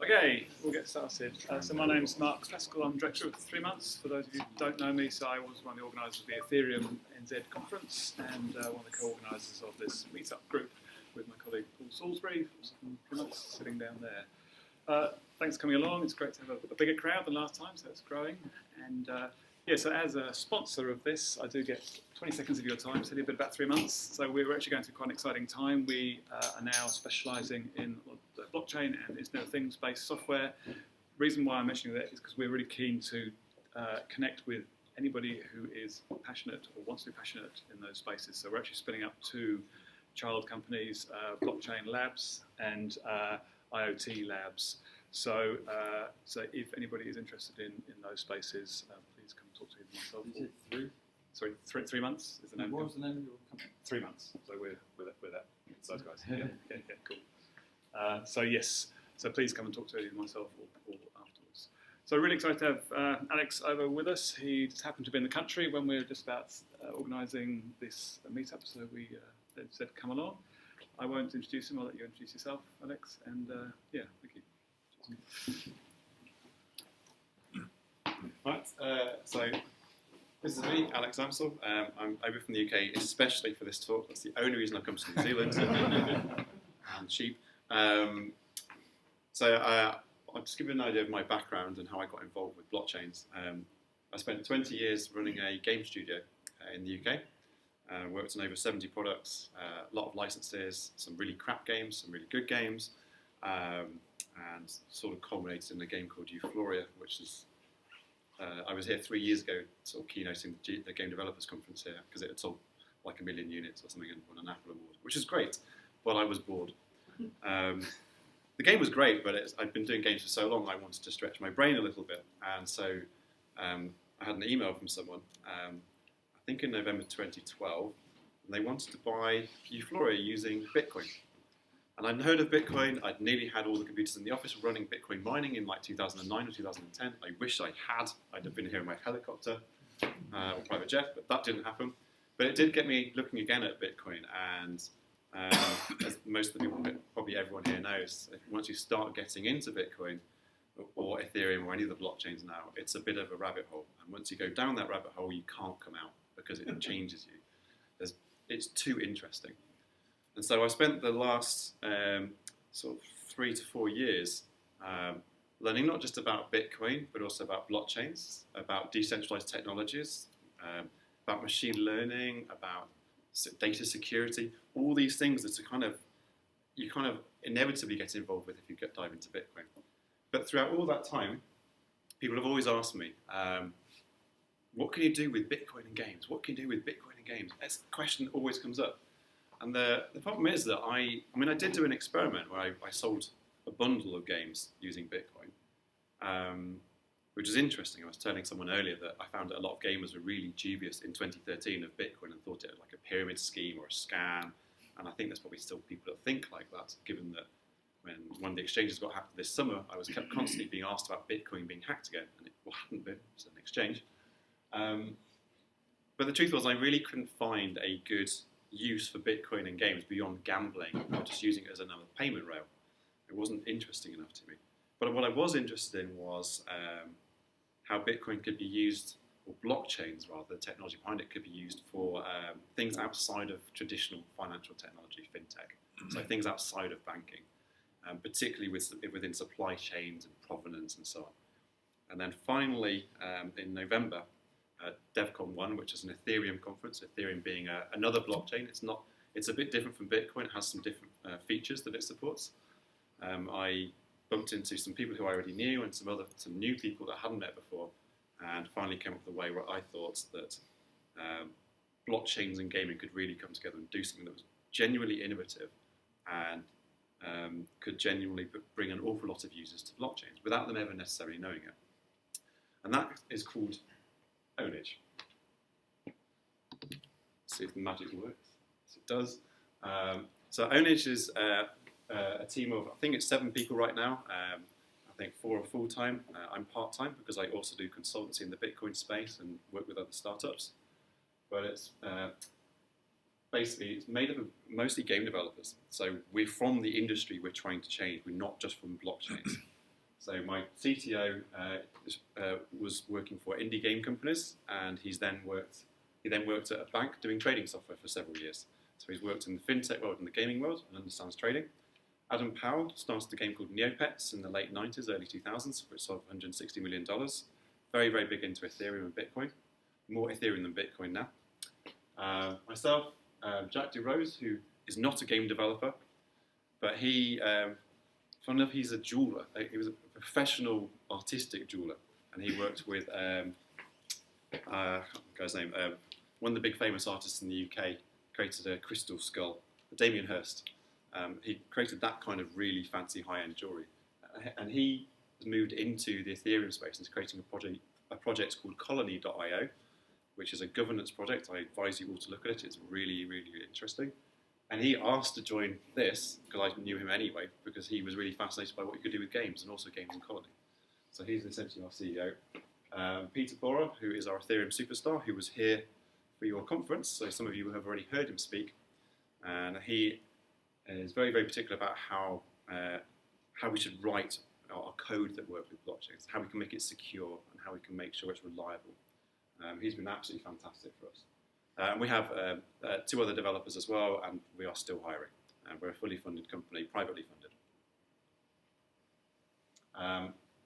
Okay, we'll get started. So my name's Mark Pascal, I'm Director of 3 Months. For those of you who don't know me, so I was one of the organisers of the Ethereum.nz conference and one of the co-organisers of this meetup group with my colleague Paul Salisbury from 3 Months sitting down there. Thanks for coming along. It's great to have a bigger crowd than last time, so it's growing. And yeah, so as a sponsor of this, I do get 20 seconds of your time, so a bit about 3 months. So we're actually going through quite an exciting time. We are now specialising in the blockchain and Internet of Things based software. The reason why I'm mentioning that is because we're really keen to connect with anybody who is passionate or wants to be passionate in those spaces. So we're actually spinning up 2 child companies, Blockchain Labs and IoT Labs. So if anybody is interested in those spaces, please come talk to me myself. Is it 3? Sorry, 3 months is the name. What was the name of your company? 3 months. So we're that. It's those guys. Yeah, cool. So yes, so please come and talk to either myself or afterwards. So really excited to have Alex over with us. He just happened to be in the country when we were just about organising this meetup, so we said come along. I won't introduce him. I'll let you introduce yourself, Alex. And yeah, thank you. Right, so this is me, Alex Amsel. I'm over from the UK especially for this talk. That's the only reason I've come to New Zealand. And cheap. So I'll just give you an idea of my background and how I got involved with blockchains. I spent 20 years running a game studio in the UK. Worked on over 70 products, a lot of licenses, some really crap games, some really good games. And sort of culminated in a game called Euphoria, which is, I was here 3 years ago, sort of keynoting the Game Developers Conference here, because it had sold like 1 million units or something and won an Apple Award, which is great, but I was bored. The game was great, but I'd been doing games for so long, I wanted to stretch my brain a little bit, and so I had an email from someone, I think in November 2012, and they wanted to buy Euphoria using Bitcoin. And I'd heard of Bitcoin. I'd nearly had all the computers in the office running Bitcoin mining in like 2009 or 2010. I wish I had. I'd have been here in my helicopter or private jet, but that didn't happen. But it did get me looking again at Bitcoin. And as most of the people, probably everyone here knows, once you start getting into Bitcoin or Ethereum or any of the blockchains now, it's a bit of a rabbit hole. And once you go down that rabbit hole, you can't come out because it changes you. It's too interesting. And so I spent the last sort of 3 to 4 years learning not just about Bitcoin, but also about blockchains, about decentralized technologies, about machine learning, about data security, all these things that you kind of inevitably get involved with if you dive into Bitcoin. But throughout all that time, people have always asked me, what can you do with Bitcoin and games? What can you do with Bitcoin and games? That's the question that always comes up. And the problem is that I did do an experiment where I sold a bundle of games using Bitcoin, which is interesting. I was telling someone earlier that I found that a lot of gamers were really dubious in 2013 of Bitcoin and thought it like a pyramid scheme or a scam. And I think there's probably still people that think like that, given that when one of the exchanges got hacked this summer, I was kept constantly being asked about Bitcoin being hacked again, and it hadn't been. It's an exchange. But the truth was I really couldn't find a good use for Bitcoin and games beyond gambling or just using it as another payment rail. It wasn't interesting enough to me. But what I was interested in was how Bitcoin could be used, or blockchains rather, the technology behind it could be used for things outside of traditional financial technology, fintech, so things outside of banking, particularly within supply chains and provenance and so on. And then finally, in November, DevCon 1, which is an Ethereum conference, Ethereum being another blockchain. It's a bit different from Bitcoin. It has some different features that it supports. I bumped into some people who I already knew and some new people that I hadn't met before, and finally came up with a way where I thought that blockchains and gaming could really come together and do something that was genuinely innovative and could genuinely bring an awful lot of users to blockchains without them ever necessarily knowing it. And that is called Ownage. See if the magic works. Yes, it does. So Ownage is a team of, I think it's 7 people right now. I think 4 are full-time. I'm part-time because I also do consultancy in the Bitcoin space and work with other startups. But it's basically it's made up of mostly game developers. So we're from the industry we're trying to change. We're not just from blockchains. So my CTO was working for indie game companies, and he then worked at a bank doing trading software for several years. So he's worked in the fintech world and the gaming world and understands trading. Adam Powell started a game called Neopets in the late 90s, early 2000s, which sold for $160 million. Very, very big into Ethereum and Bitcoin. More Ethereum than Bitcoin now. Myself, Jack DeRose, who is not a game developer, but fun enough, he's a jeweler. He was a professional artistic jeweler, and he worked with I can't remember the guy's name. One of the big famous artists in the UK created a crystal skull, Damien Hirst. He created that kind of really fancy high-end jewellery, and he has moved into the Ethereum space and is creating a project called Colony.io, which is a governance project. I advise you all to look at it. It's really, really, really interesting. And he asked to join this, because I knew him anyway, because he was really fascinated by what you could do with games, and also games in Colony. So he's essentially our CEO. Peter Bora, who is our Ethereum superstar, who was here for your conference, so some of you have already heard him speak. And he is very, very particular about how we should write our code that works with blockchains, how we can make it secure, and how we can make sure it's reliable. He's been absolutely fantastic for us. We have 2 other developers as well, and we are still hiring. We're a fully funded company, privately funded.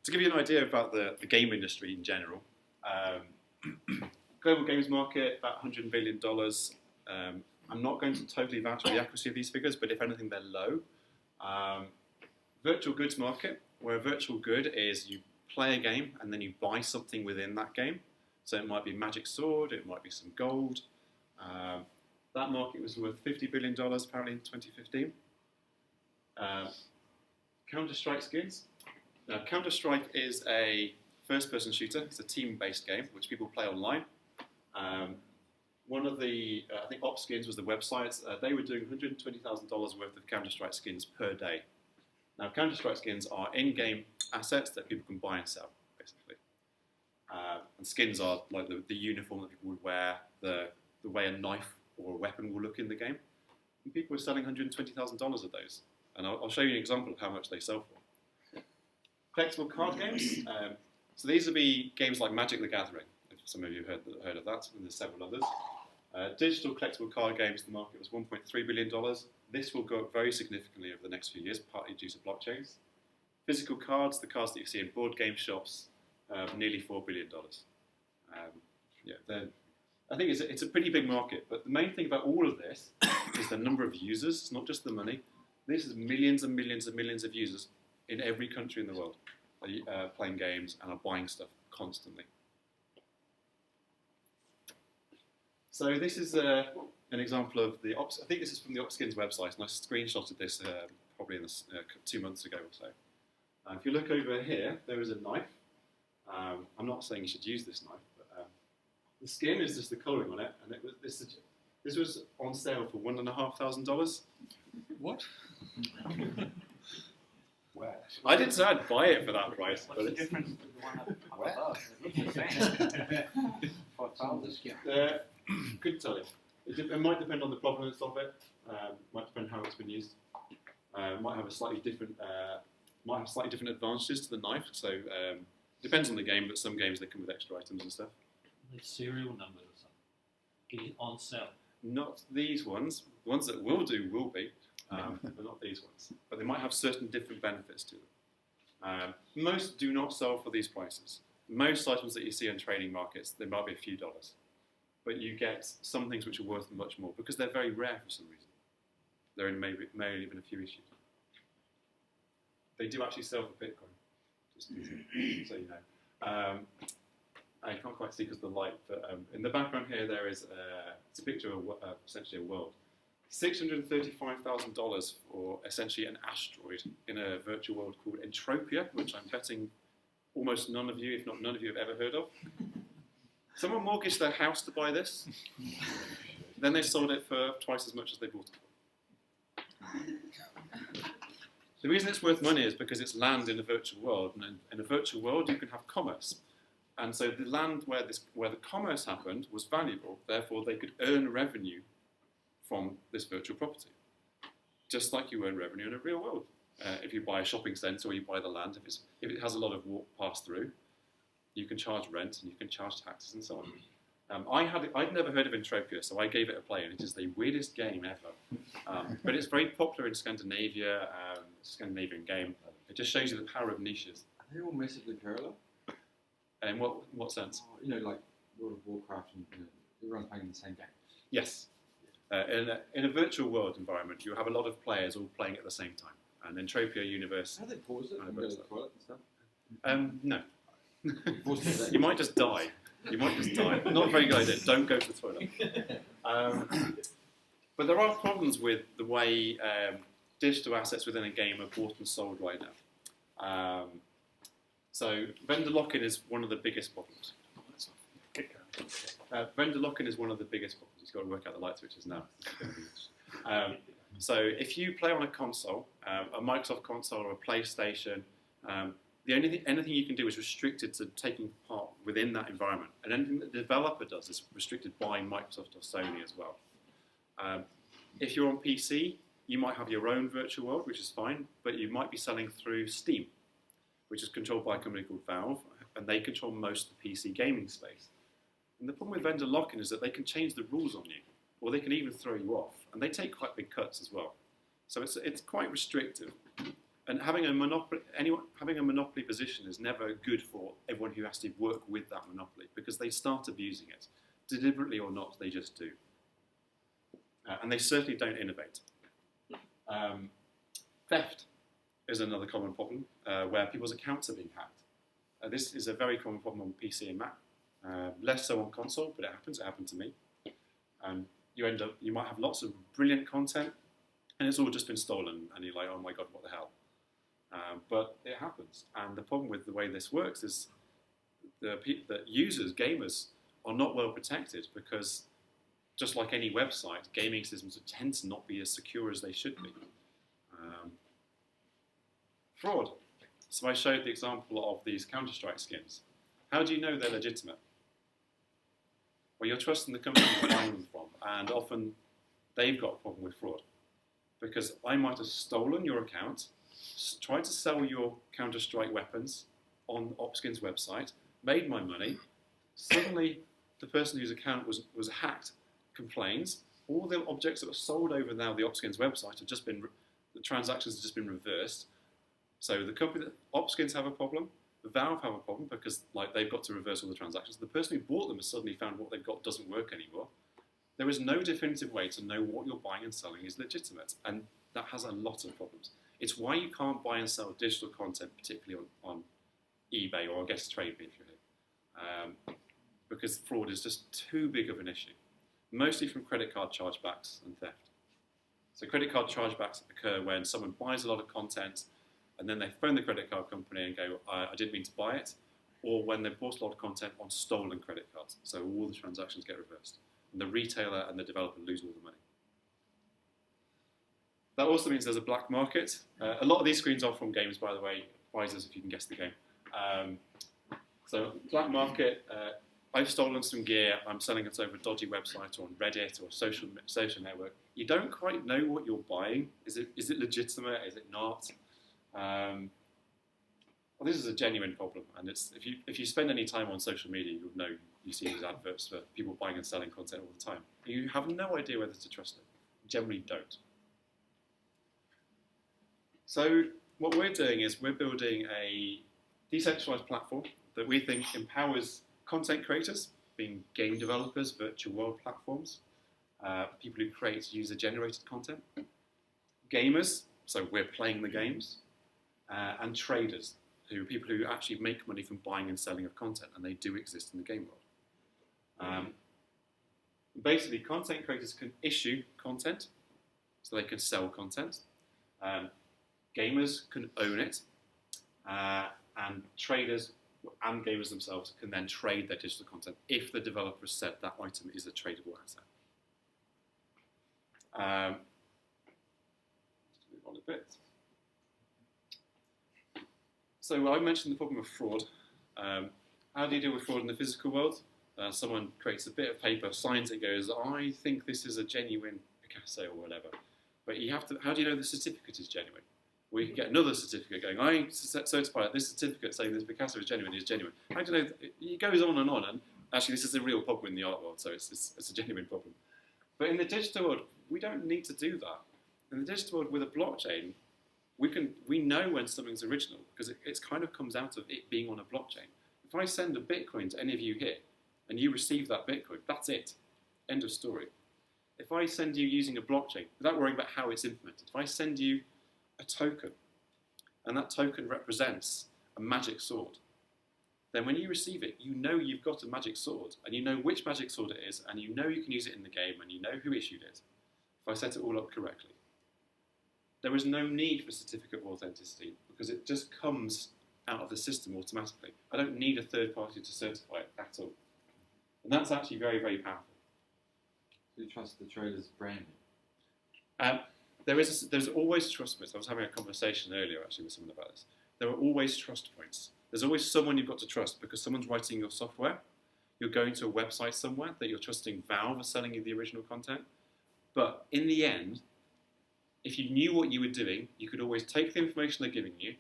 To give you an idea about the game industry in general, global games market, about $100 billion. I'm not going to totally vouch for the accuracy of these figures, but if anything, they're low. Virtual goods market, where a virtual good is you play a game and then you buy something within that game. So it might be a magic sword, it might be some gold. That market was worth $50 billion apparently in 2015. Counter-Strike skins. Now, Counter-Strike is a first-person shooter. It's a team-based game which people play online. One of the, I think OpSkins was the website. They were doing $120,000 worth of Counter-Strike skins per day. Now, Counter-Strike skins are in-game assets that people can buy and sell, basically. And skins are like the uniform that people would wear, the way a knife or a weapon will look in the game. And people are selling $120,000 of those. And I'll show you an example of how much they sell for. Collectible card games. So these will be games like Magic the Gathering, if some of you have heard of that, and there's several others. Digital collectible card games, the market was $1.3 billion. This will go up very significantly over the next few years, partly due to blockchains. Physical cards, the cards that you see in board game shops, nearly $4 billion. I think it's a pretty big market, but the main thing about all of this is the number of users. It's not just the money. This is millions and millions and millions of users in every country in the world playing games and are buying stuff constantly. So this is an example of the I think this is from the OpSkins website, and I screenshotted this probably 2 months ago or so. If you look over here, there is a knife. I'm not saying you should use this knife, but the skin is just the colouring on it, and this was on sale for $1,500. What? Where? I didn't say I'd buy it for that price. What's the difference to the one up above? It's the same. Couldn't tell you. It might depend on the provenance of it. Might depend how it's been used. Might have slightly different advantages to the knife. So depends on the game, but some games they come with extra items and stuff. The serial number or something on sale. Not these ones. The ones that will will be, but not these ones. But they might have certain different benefits to them. Most do not sell for these prices. Most items that you see on trading markets, they might be a few dollars. But you get some things which are worth much more because they're very rare for some reason. They're in maybe even a few issues. They do actually sell for Bitcoin, just so you know. I can't quite see because of the light, but in the background here there is it's a picture of essentially a world. $635,000 for essentially an asteroid in a virtual world called Entropia, which I'm betting almost none of you, if not none of you, have ever heard of. Someone mortgaged their house to buy this. Then they sold it for twice as much as they bought it for. The reason it's worth money is because it's land in a virtual world, and in a virtual world you can have commerce. And so the land where the commerce happened was valuable, therefore they could earn revenue from this virtual property, just like you earn revenue in a real world. If you buy a shopping centre or you buy the land, if it has a lot of walk pass through, you can charge rent and you can charge taxes and so on. I'd never heard of Entropia, so I gave it a play, and it is the weirdest game ever. But it's very popular in Scandinavia, Scandinavian game. It just shows you the power of niches. Are they all massively parallel? And in what sense? You know, like World of Warcraft, and everyone's playing the same game. Yes. In a virtual world environment, you have a lot of players all playing at the same time. And Entropia Universe... How do they pause it and go to the toilet and stuff? No. Pause You might just die. Not a very good idea. Don't go to the toilet. But there are problems with the way digital assets within a game are bought and sold right now. So vendor lock-in is one of the biggest problems. Vendor lock-in is one of the biggest problems. You've got to work out the light switches now. So if you play on a console, a Microsoft console or a PlayStation, anything you can do is restricted to taking part within that environment. And anything that the developer does is restricted by Microsoft or Sony as well. If you're on PC, you might have your own virtual world, which is fine, but you might be selling through Steam, which is controlled by a company called Valve, and they control most of the PC gaming space. And the problem with vendor lock-in is that they can change the rules on you, or they can even throw you off, and they take quite big cuts as well. So it's quite restrictive. And having a monopoly position is never good for everyone who has to work with that monopoly, because they start abusing it. Deliberately or not, they just do. And they certainly don't innovate. Theft is another common problem, where people's accounts are being hacked. This is a very common problem on PC and Mac. Less so on console, but it happens. It happened to me. You might have lots of brilliant content, and it's all just been stolen, and you're like, oh my god, what the hell? But it happens, and the problem with the way this works is that users, gamers, are not well protected, because just like any website, gaming systems tend to not be as secure as they should be. Fraud. So I showed the example of these Counter-Strike skins. How do you know they're legitimate? Well, you're trusting the company you're buying them from, and often they've got a problem with fraud. Because I might have stolen your account, tried to sell your Counter-Strike weapons on Opskin's website, made my money, suddenly the person whose account was hacked complains, all the objects that were sold over now the Opskins website have just been, the transactions have just been reversed. So the company that Opskins have a problem, Valve have a problem because they've got to reverse all the transactions. The person who bought them has suddenly found what they've got doesn't work anymore. There is no definitive way to know what you're buying and selling is legitimate, and that has a lot of problems. It's why you can't buy and sell digital content, particularly on eBay or I guess TradeMe if you're here, because fraud is just too big of an issue, mostly from credit card chargebacks and theft. So credit card chargebacks occur when someone buys a lot of content and then they phone the credit card company and go, I didn't mean to buy it, or when they've bought a lot of content on stolen credit cards, so all the transactions get reversed. And the retailer and the developer lose all the money. That also means there's a black market. A lot of these screens are from games, by the way. Prizes if you can guess the game. So black market, I've stolen some gear, I'm selling it over a dodgy website or on Reddit or social network. You don't quite know what you're buying. Is it legitimate? Is it not? Well, this is a genuine problem, and if you spend any time on social media, you'll know you see these adverts for people buying and selling content all the time. You have no idea whether to trust it. You generally don't. So what we're doing is we're building a decentralized platform that we think empowers content creators, being game developers, virtual world platforms, people who create user-generated content, gamers, so we're playing the games, and traders, who are people who actually make money from buying and selling of content, and they do exist in the game world. Basically, content creators can issue content, so they can sell content. Gamers can own it, and traders and gamers themselves can then trade their digital content if the developer has said that item is a tradable asset. Let's move on a bit. So I mentioned the problem of fraud. How do you deal with fraud in the physical world? Someone creates a bit of paper, signs it, goes, I think this is a genuine Picasso or whatever. But how do you know the certificate is genuine? We could get another certificate going, I certify that this certificate saying this Picasso is genuine. How do you know? It goes on, and actually this is a real problem in the art world, so it's a genuine problem. But in the digital world, we don't need to do that. In the digital world, with a blockchain, we know when something's original because it kind of comes out of it being on a blockchain. If I send a Bitcoin to any of you here and you receive that Bitcoin, that's it. End of story. If I send you using a blockchain, without worrying about how it's implemented, if I send you a token and that token represents a magic sword, then when you receive it, you know you've got a magic sword and you know which magic sword it is and you know you can use it in the game and you know who issued it if I set it all up correctly. There is no need for certificate of authenticity because it just comes out of the system automatically. I don't need a third party to certify it at all. And that's actually very, very powerful. Do you trust the trader's branding? There's always trust points. I was having a conversation earlier actually with someone about this. There are always trust points. There's always someone you've got to trust because someone's writing your software. You're going to a website somewhere that you're trusting Valve are selling you the original content. But in the end, if you knew what you were doing, you could always take the information they're giving you,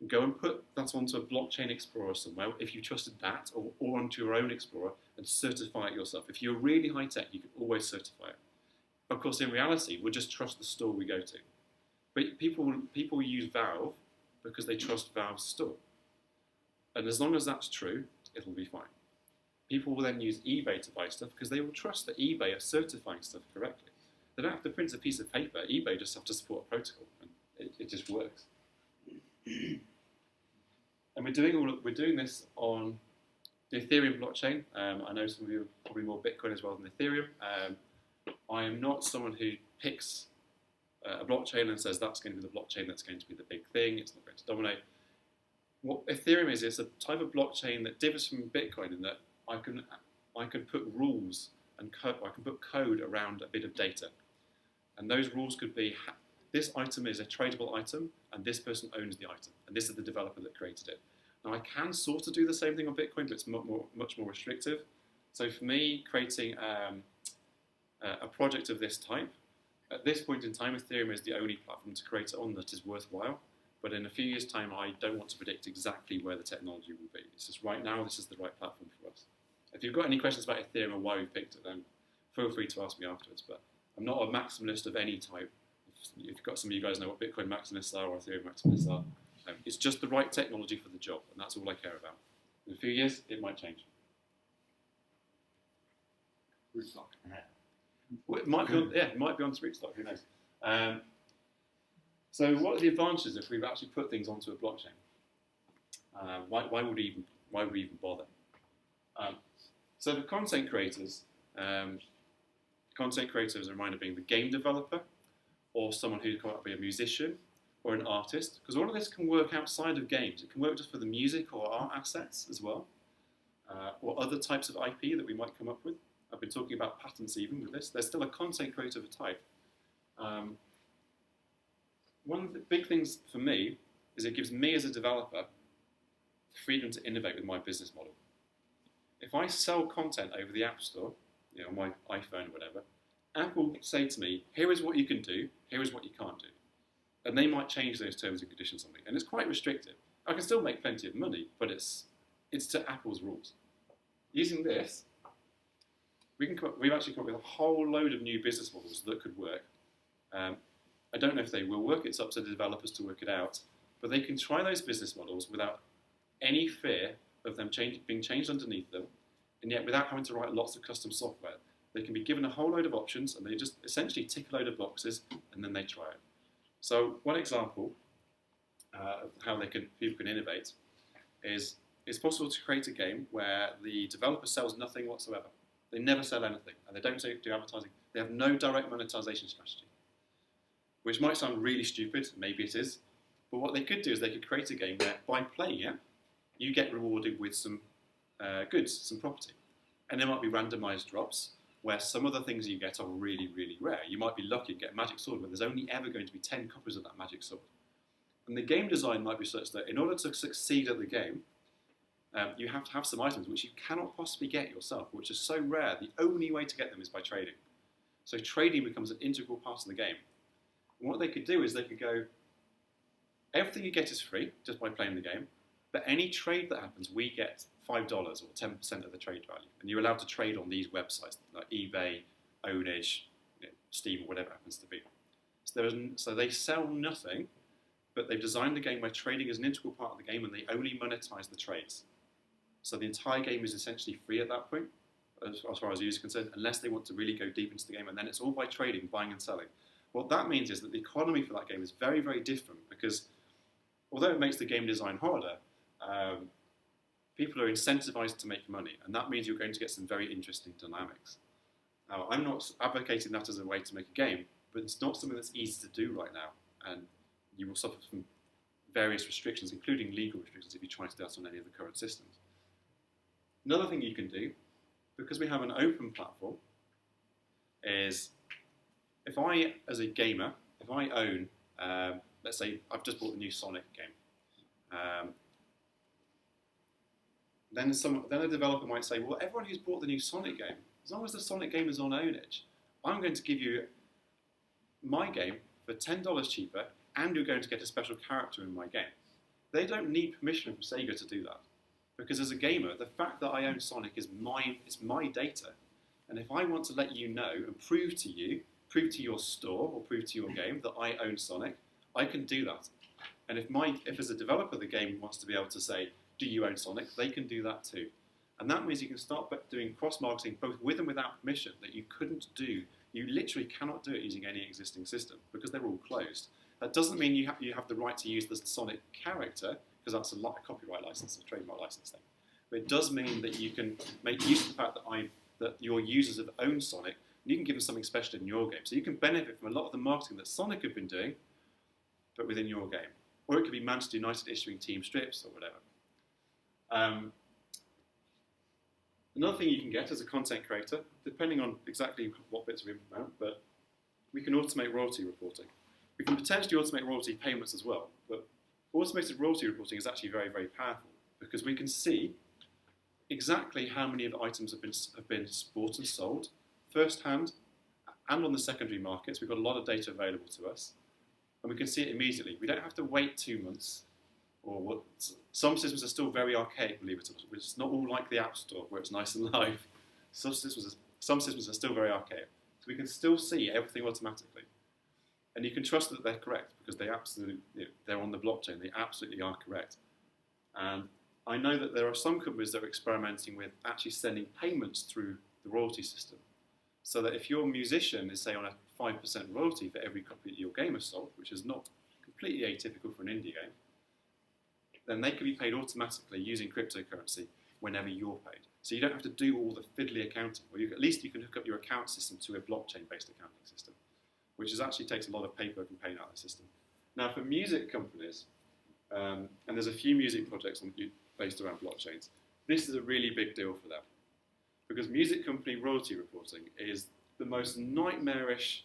go and put that onto a blockchain explorer somewhere, if you trusted that, or onto your own explorer, and certify it yourself. If you're really high tech, you can always certify it. Of course, in reality, we'll just trust the store we go to. But people use Valve because they trust Valve's store. And as long as that's true, it'll be fine. People will then use eBay to buy stuff because they will trust that eBay are certifying stuff correctly. They don't have to print a piece of paper. eBay just have to support a protocol, and it just works. And we're doing this on the Ethereum blockchain. I know some of you are probably more Bitcoin as well than Ethereum. I am not someone who picks a blockchain and says that's going to be the blockchain that's going to be the big thing. It's not going to dominate. What Ethereum is a type of blockchain that differs from Bitcoin in that I can put rules and I can put code around a bit of data. And those rules could be, this item is a tradable item, and this person owns the item, and this is the developer that created it. Now, I can sort of do the same thing on Bitcoin, but it's much more restrictive. So for me, creating a project of this type, at this point in time, Ethereum is the only platform to create it on that is worthwhile. But in a few years' time, I don't want to predict exactly where the technology will be. It's just right now, this is the right platform for us. If you've got any questions about Ethereum or why we picked it, then feel free to ask me afterwards. But I'm not a maximalist of any type. If you've got some of you guys know what Bitcoin maximalists are or Ethereum maximalists are, it's just the right technology for the job, and that's all I care about. In a few years, it might change. Rootstock. Well, it might be on Rootstock, who knows? So what are the advantages if we've actually put things onto a blockchain? Why would we even bother? So for content creators, as a reminder, being the game developer, or someone who might be a musician or an artist, because all of this can work outside of games. It can work just for the music or art assets as well, or other types of IP that we might come up with. I've been talking about patents even with this. There's still a content creator of a type. One of the big things for me is it gives me as a developer freedom to innovate with my business model. If I sell content over the App Store, on my iPhone or whatever, Apple say to me, here is what you can do, here is what you can't do. And they might change those terms and conditions on me. And it's quite restrictive. I can still make plenty of money, but it's to Apple's rules. Using this, we've actually come up with a whole load of new business models that could work. I don't know if they will work. It's up to the developers to work it out. But they can try those business models without any fear of them being changed underneath them, and yet without having to write lots of custom software. They can be given a whole load of options, and they just essentially tick a load of boxes, and then they try it. So one example of how people can innovate is it's possible to create a game where the developer sells nothing whatsoever. They never sell anything, and they don't do advertising. They have no direct monetization strategy, which might sound really stupid. Maybe it is. But what they could do is they could create a game where, by playing it, you get rewarded with some goods, some property. And there might be randomized drops where some of the things you get are really, really rare. You might be lucky and get a magic sword where there's only ever going to be 10 copies of that magic sword. And the game design might be such that in order to succeed at the game, you have to have some items which you cannot possibly get yourself, which are so rare, the only way to get them is by trading. So trading becomes an integral part of the game. And what they could do is they could go, Everything you get is free just by playing the game, but any trade that happens, we get $5 or 10% of the trade value. And you're allowed to trade on these websites like eBay, Ownage, Steam, or whatever it happens to be. So they sell nothing, but they've designed the game where trading is an integral part of the game and they only monetize the trades. So the entire game is essentially free at that point, as far as the user is concerned, unless they want to really go deep into the game, and then it's all by trading, buying and selling. What that means is that the economy for that game is very, very different because although it makes the game design harder, people are incentivized to make money, and that means you're going to get some very interesting dynamics. Now, I'm not advocating that as a way to make a game, but it's not something that's easy to do right now, and you will suffer from various restrictions, including legal restrictions, if you try to do that on any of the current systems. Another thing you can do, because we have an open platform, is if I, as a gamer, if I own, let's say I've just bought the new Sonic game, then a developer might say, well, everyone who's bought the new Sonic game, as long as the Sonic game is on Ownage, I'm going to give you my game for $10 cheaper, and you're going to get a special character in my game. They don't need permission from Sega to do that. Because as a gamer, the fact that I own Sonic is my data. And if I want to let you know and prove to your store or prove to your game that I own Sonic, I can do that. And if as a developer the game wants to be able to say, do you own Sonic, they can do that too. And that means you can start doing cross-marketing both with and without permission that you couldn't do. You literally cannot do it using any existing system because they're all closed. That doesn't mean you have the right to use the Sonic character, because that's a copyright license, a trademark license thing. But it does mean that you can make use of the fact that your users have owned Sonic, and you can give them something special in your game. So you can benefit from a lot of the marketing that Sonic have been doing, but within your game. Or it could be Manchester United issuing team strips or whatever. Another thing you can get as a content creator, depending on exactly what bits we implement, but we can automate royalty reporting. We can potentially automate royalty payments as well, but automated royalty reporting is actually very, very powerful because we can see exactly how many of the items have been bought and sold first-hand and on the secondary markets. We've got a lot of data available to us, and we can see it immediately. We don't have to wait 2 months. Some systems are still very archaic, believe it or not. It's not all like the App Store where it's nice and live. Some systems are still very archaic. So we can still see everything automatically. And you can trust that they're correct because they're on the blockchain. They absolutely are correct. And I know that there are some companies that are experimenting with actually sending payments through the royalty system. So that if your musician is, say, on a 5% royalty for every copy that your game has sold, which is not completely atypical for an indie game, then they can be paid automatically using cryptocurrency whenever you're paid. So you don't have to do all the fiddly accounting. Or at least you can hook up your account system to a blockchain-based accounting system, which actually takes a lot of paperwork and pain out of the system. Now, for music companies, and there's a few music projects based around blockchains, this is a really big deal for them. Because music company royalty reporting is the most nightmarish,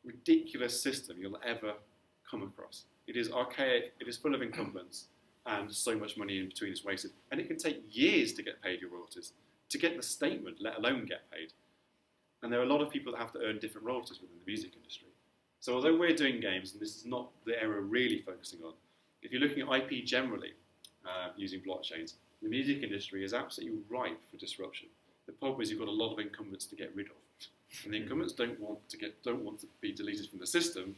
ridiculous system you'll ever come across. It is archaic, it is full of incumbents, and so much money in between is wasted. And it can take years to get paid your royalties, to get the statement, let alone get paid. And there are a lot of people that have to earn different royalties within the music industry. So although we're doing games, and this is not the area we're really focusing on, if you're looking at IP generally using blockchains, the music industry is absolutely ripe for disruption. The problem is you've got a lot of incumbents to get rid of. And the incumbents don't want to be deleted from the system,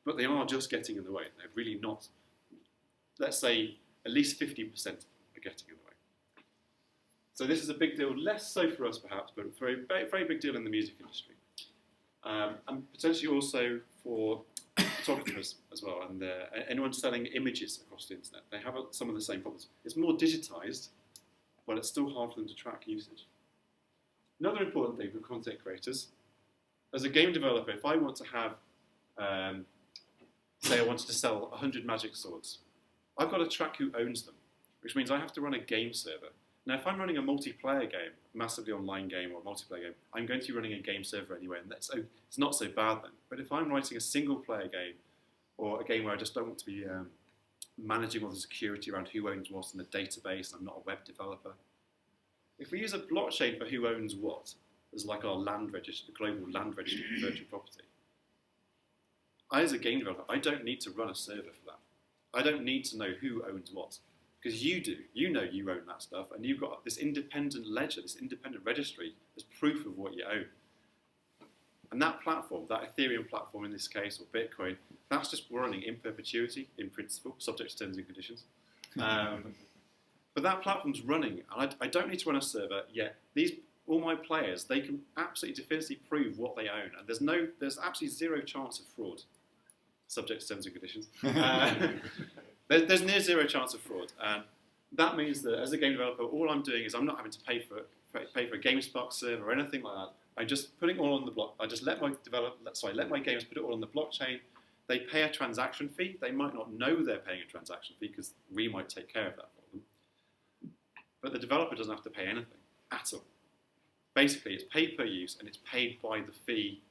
but they are just getting in the way. They're really not. Let's say at least 50% are getting in the way. So this is a big deal, less so for us perhaps, but a very, very big deal in the music industry. And potentially also for photographers as well, and anyone selling images across the internet. They have some of the same problems. It's more digitized, but it's still hard for them to track usage. Another important thing for content creators, as a game developer, if I want to have, say I wanted to sell 100 magic swords, I've got to track who owns them, which means I have to run a game server. Now, if I'm running a multiplayer game, massively online game or a multiplayer game, I'm going to be running a game server anyway, and it's not so bad then. But if I'm writing a single-player game, or a game where I just don't want to be managing all the security around who owns what in the database, I'm not a web developer. If we use a blockchain for who owns what, as like our land register, the global land register for virtual property, I, as a game developer, I don't need to run a server for that. I don't need to know who owns what, because you do. You know you own that stuff, and you've got this independent ledger, this independent registry as proof of what you own. And that platform, that Ethereum platform in this case, or Bitcoin, that's just running in perpetuity, in principle, subject to terms and conditions. But that platform's running, and I don't need to run a server yet. All my players, they can absolutely definitively prove what they own, and there's absolutely zero chance of fraud, subject to terms and conditions. There's near zero chance of fraud, and that means that as a game developer, all I'm doing is I'm not having to pay for a GameSpark server or anything like that. I'm just putting it all on the block. I just let my games put it all on the blockchain. They pay a transaction fee. They might not know they're paying a transaction fee because we might take care of that for them. But the developer doesn't have to pay anything at all. Basically, it's paid per use, and it's paid by the fee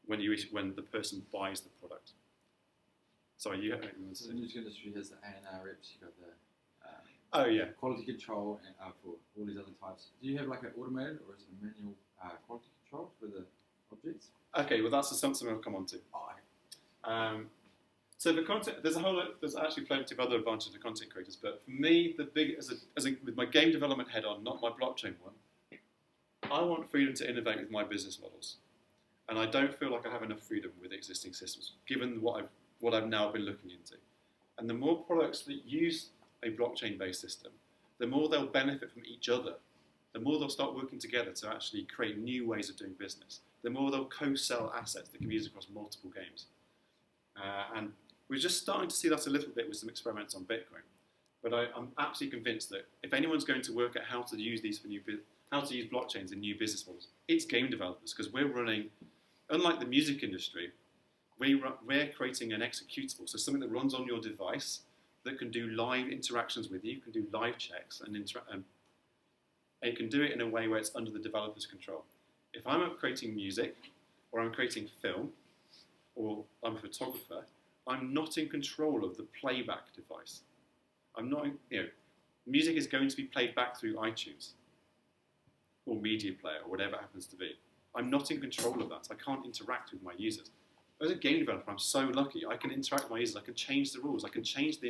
when the person buys the product. Sorry, you have anything to So say? the music industry has the A&R reps, you've got the Oh yeah. quality control for all these other types. Do you have like an automated or is it a manual quality control for the objects? Okay, well that's something I'll come on to. Oh, okay. So the content, there's actually plenty of other advantages to content creators, but for me, with my game development head on, not my blockchain one, I want freedom to innovate with my business models, and I don't feel like I have enough freedom with existing systems, given what I've now been looking into. And the more products that use a blockchain-based system, the more they'll benefit from each other. The more they'll start working together to actually create new ways of doing business. The more they'll co-sell assets that can be used across multiple games. And we're just starting to see that a little bit with some experiments on Bitcoin. But I'm absolutely convinced that if anyone's going to work at how to use blockchains in new business models, it's game developers, because we're running, unlike the music industry, we're creating an executable, so something that runs on your device that can do live interactions with you, can do live checks, and it can do it in a way where it's under the developer's control. If I'm creating music, or I'm creating film, or I'm a photographer, I'm not in control of the playback device. Music is going to be played back through iTunes, or Media Player, or whatever it happens to be. I'm not in control of that. I can't interact with my users. As a game developer, I'm so lucky. I can interact with my users. I can change the rules. I can change the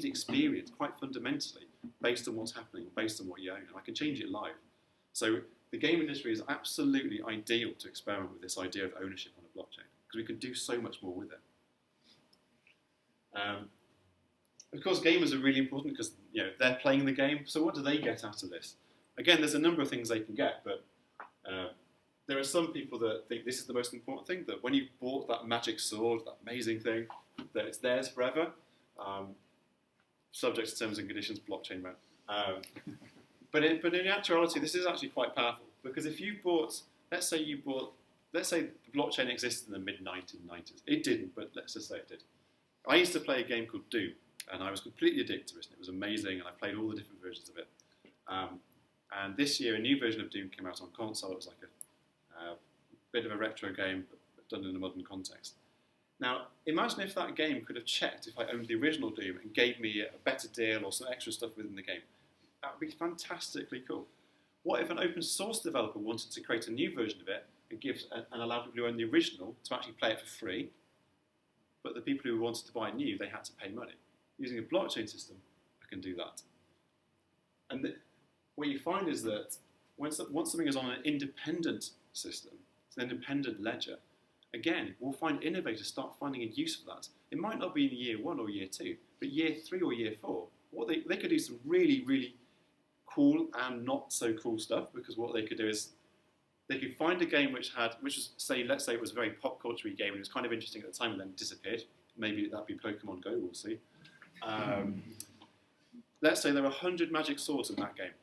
experience quite fundamentally based on what's happening, based on what you own. And I can change it live. So the game industry is absolutely ideal to experiment with this idea of ownership on a blockchain, because we can do so much more with it. Of course, gamers are really important because they're playing the game. So what do they get out of this? Again, there's a number of things they can get, but there are some people that think this is the most important thing, that when you bought that magic sword, that amazing thing, that it's theirs forever. Subject to terms and conditions, blockchain man. But in actuality, this is actually quite powerful, because if you bought, let's say the blockchain existed in the mid-1990s. It didn't, but let's just say it did. I used to play a game called Doom, and I was completely addicted to it, and it was amazing, and I played all the different versions of it. And this year, a new version of Doom came out on console. It was like a bit of a retro game, but done in a modern context. Now, imagine if that game could have checked if I owned the original Doom and gave me a better deal or some extra stuff within the game. That would be fantastically cool. What if an open source developer wanted to create a new version of it and allow people who own the original to actually play it for free, but the people who wanted to buy new, they had to pay money? Using a blockchain system, I can do that. And what you find is that once something is on an independent system, it's an independent ledger, again, we'll find innovators start finding a use for that. It might not be in year 1 or year 2, but year 3 or year 4, they could do some really, really cool and not so cool stuff, because what they could do is they could find a game let's say it was a very pop culture game and it was kind of interesting at the time and then disappeared. Maybe that'd be Pokemon Go, we'll see. Let's say there were 100 magic swords in that game.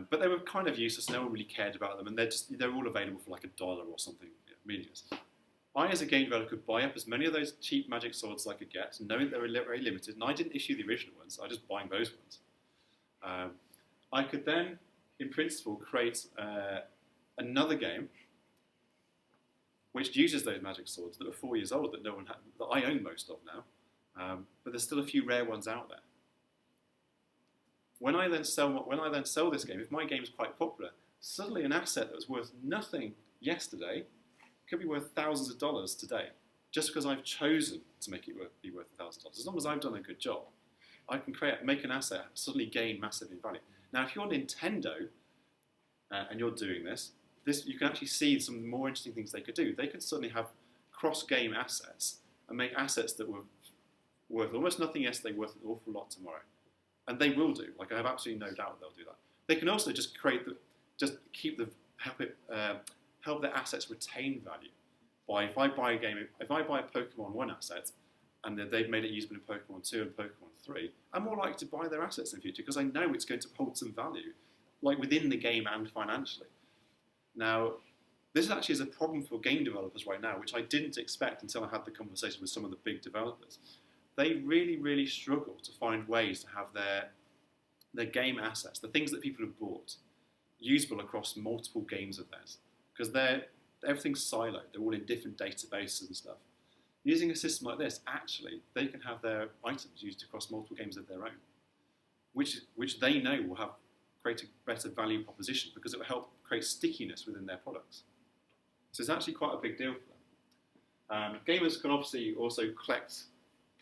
But they were kind of useless, no one really cared about them, and they're all available for like $1 or something meaningless. I, as a game developer, could buy up as many of those cheap magic swords as I could get, knowing they were very limited, and I didn't issue the original ones, I was just buying those ones. I could then, in principle, create another game which uses those magic swords that are 4 years old that no one that I own most of now, but there's still a few rare ones out there. When I then sell this game, if my game is quite popular, suddenly an asset that was worth nothing yesterday could be worth thousands of dollars today. just because I've chosen to make it be worth $1,000, as long as I've done a good job, I can make an asset suddenly gain massive in value. Now, if you're Nintendo and you're doing this, you can actually see some of the more interesting things they could do. They could suddenly have cross-game assets and make assets that were worth almost nothing yesterday, worth an awful lot tomorrow. And they will do. Like, I have absolutely no doubt they'll do that. They can also just help their assets retain value. If I buy a Pokemon 1 asset, and they've made it usable in Pokemon 2 and Pokemon 3, I'm more likely to buy their assets in the future because I know it's going to hold some value, like within the game and financially. Now, this actually is a problem for game developers right now, which I didn't expect until I had the conversation with some of the big developers. They really, really struggle to find ways to have their game assets, the things that people have bought, usable across multiple games of theirs, because everything's siloed. They're all in different databases and stuff. Using a system like this, actually, they can have their items used across multiple games of their own, which they know will create a better value proposition because it will help create stickiness within their products. So it's actually quite a big deal for them. Gamers can obviously also collect,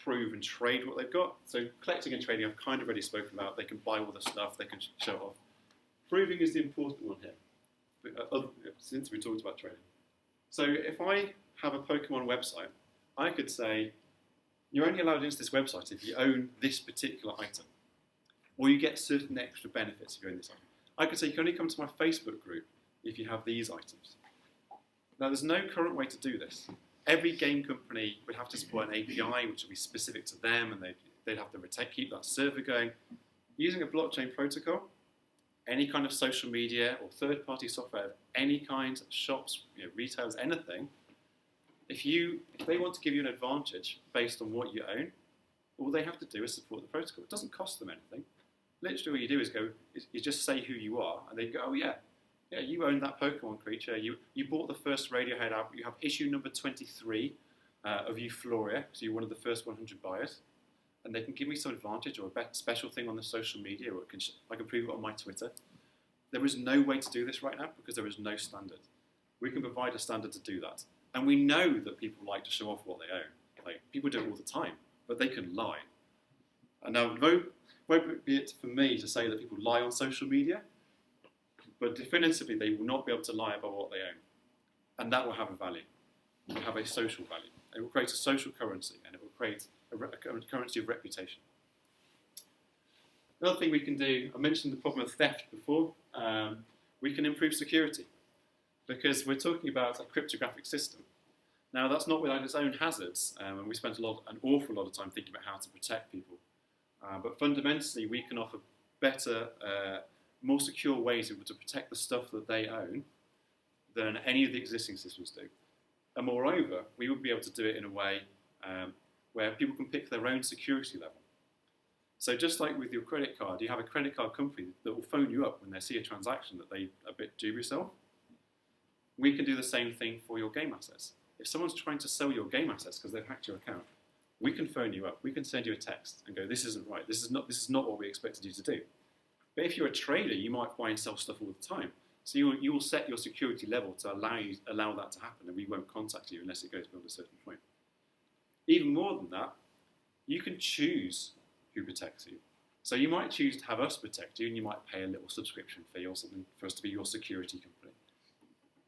prove, and trade what they've got. So collecting and trading, I've kind of already spoken about. They can buy all the stuff, they can show it off. Proving is the important one here, since we talked about trading. So if I have a Pokemon website, I could say, you're only allowed into this website if you own this particular item, or you get certain extra benefits if you own this item. I could say you can only come to my Facebook group if you have these items. Now, there's no current way to do this. Every game company would have to support an API which would be specific to them, and they'd have to keep that server going. Using a blockchain protocol, any kind of social media or third-party software, any kind, shops, retailers, anything, if they want to give you an advantage based on what you own, all they have to do is support the protocol. It doesn't cost them anything. Literally, what you do is you just say who you are, and they go, oh yeah, you own that Pokemon creature. You bought the first Radiohead album. You have issue number 23 of Euphoria, so you're one of the first 100 buyers, and they can give me some advantage or a special thing on the social media, or I can prove it on my Twitter. There is no way to do this right now because there is no standard. We can provide a standard to do that. And we know that people like to show off what they own. Like, people do it all the time, but they can lie. And now, won't be it for me to say that people lie on social media, but definitively they will not be able to lie about what they own. And that will have a value. It will have a social value. It will create a social currency, and it will create a currency of reputation. Another thing we can do, I mentioned the problem of theft before, we can improve security. Because we're talking about a cryptographic system. Now, that's not without its own hazards, and we spent an awful lot of time thinking about how to protect people. But fundamentally, we can offer better, more secure ways to protect the stuff that they own than any of the existing systems do. And moreover, we would be able to do it in a way where people can pick their own security level. So just like with your credit card, you have a credit card company that will phone you up when they see a transaction that they're a bit dubious of. We can do the same thing for your game assets. If someone's trying to sell your game assets because they've hacked your account, we can phone you up. We can send you a text and go, this isn't right. This is not what we expected you to do. But if you're a trader, you might buy and sell stuff all the time. So you will set your security level to allow that to happen, and we won't contact you unless it goes beyond a certain point. Even more than that, you can choose who protects you. So you might choose to have us protect you, and you might pay a little subscription fee or something for us to be your security company.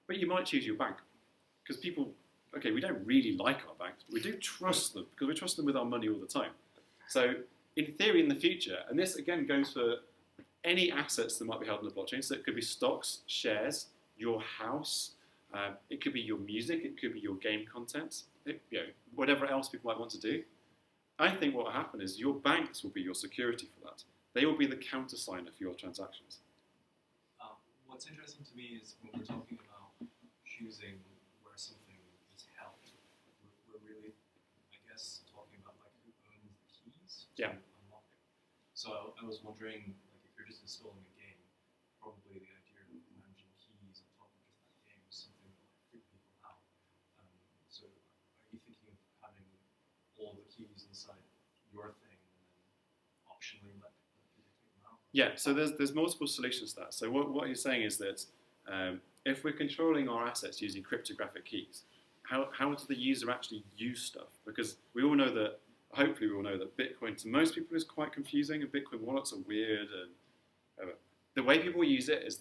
But you might choose your bank, because we don't really like our banks, but we do trust them, because we trust them with our money all the time. So in theory, in the future, and this again goes for any assets that might be held on the blockchain, so it could be stocks, shares, your house, it could be your music, it could be your game content, whatever else people might want to do. I think what will happen is your banks will be your security for that. They will be the countersigner for your transactions. What's interesting to me is when we're talking about choosing where something is held, we're really, I guess, talking about like who owns the keys to unlock it. So I was wondering, like, if you're just installing a game, probably the idea of managing keys on top of just that game is something that like freak people out. So are you thinking of having all the keys inside your thing and then optionally let people take them out? Yeah, so there's multiple solutions to that. So what he's saying is that if we're controlling our assets using cryptographic keys, how does the user actually use stuff? Because we all know that, hopefully we all know that Bitcoin to most people is quite confusing, and Bitcoin wallets are weird. And the way people use it is,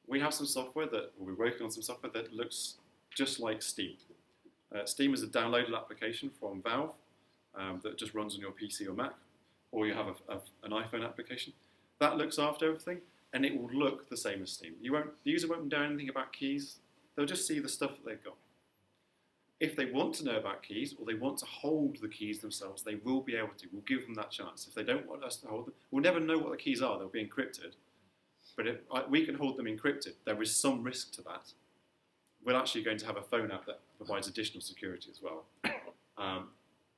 we have some software that, or we're working on some software that looks just like Steam. Steam is a downloadable application from Valve that just runs on your PC or Mac, or you have an iPhone application. That looks after everything, and it will look the same as Steam. The user won't know anything about keys. They'll just see the stuff that they've got. If they want to know about keys, or they want to hold the keys themselves, they will be able to. We'll give them that chance. If they don't want us to hold them, we'll never know what the keys are. They'll be encrypted. But if we can hold them encrypted, there is some risk to that. We're actually going to have a phone app that provides additional security as well.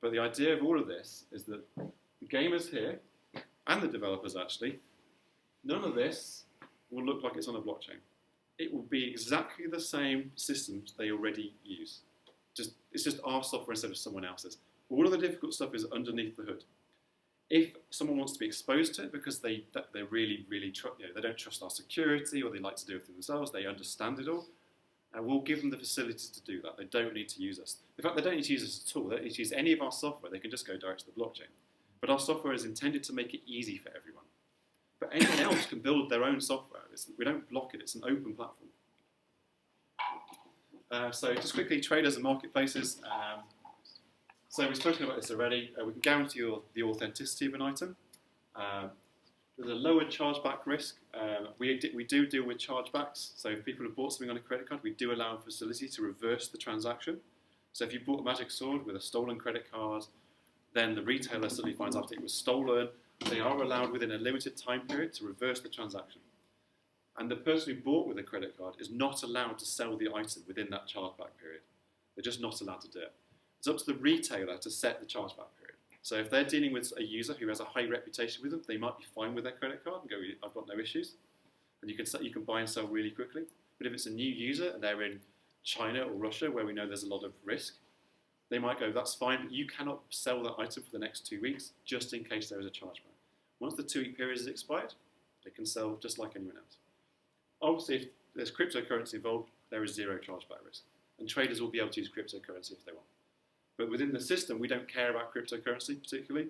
But the idea of all of this is that the gamers here, and the developers actually, none of this will look like it's on a blockchain. It will be exactly the same systems they already use. It's just our software instead of someone else's. All of the difficult stuff is underneath the hood. If someone wants to be exposed to it because they really they don't trust our security, or they like to do everything themselves, they understand it all, and we'll give them the facility to do that. They don't need to use us. In fact, they don't need to use us at all. They don't need to use any of our software. They can just go direct to the blockchain. But our software is intended to make it easy for everyone. But anyone else can build their own software. We don't block it. It's an open platform. So just quickly, traders and marketplaces. So we've spoken about this already. We can guarantee the authenticity of an item. There's a lower chargeback risk. We do deal with chargebacks. So if people have bought something on a credit card, we do allow a facility to reverse the transaction. So if you bought a magic sword with a stolen credit card, then the retailer suddenly finds out it was stolen. They are allowed within a limited time period to reverse the transaction. And the person who bought with a credit card is not allowed to sell the item within that chargeback period. They're just not allowed to do it. It's up to the retailer to set the chargeback period. So if they're dealing with a user who has a high reputation with them, they might be fine with their credit card and go, I've got no issues. And you can buy and sell really quickly. But if it's a new user and they're in China or Russia, where we know there's a lot of risk, they might go, that's fine, but you cannot sell that item for the next 2 weeks, just in case there is a chargeback. Once the 2-week period is expired, they can sell just like anyone else. Obviously, if there's cryptocurrency involved, there is zero chargeback risk. And traders will be able to use cryptocurrency if they want. But within the system, we don't care about cryptocurrency particularly.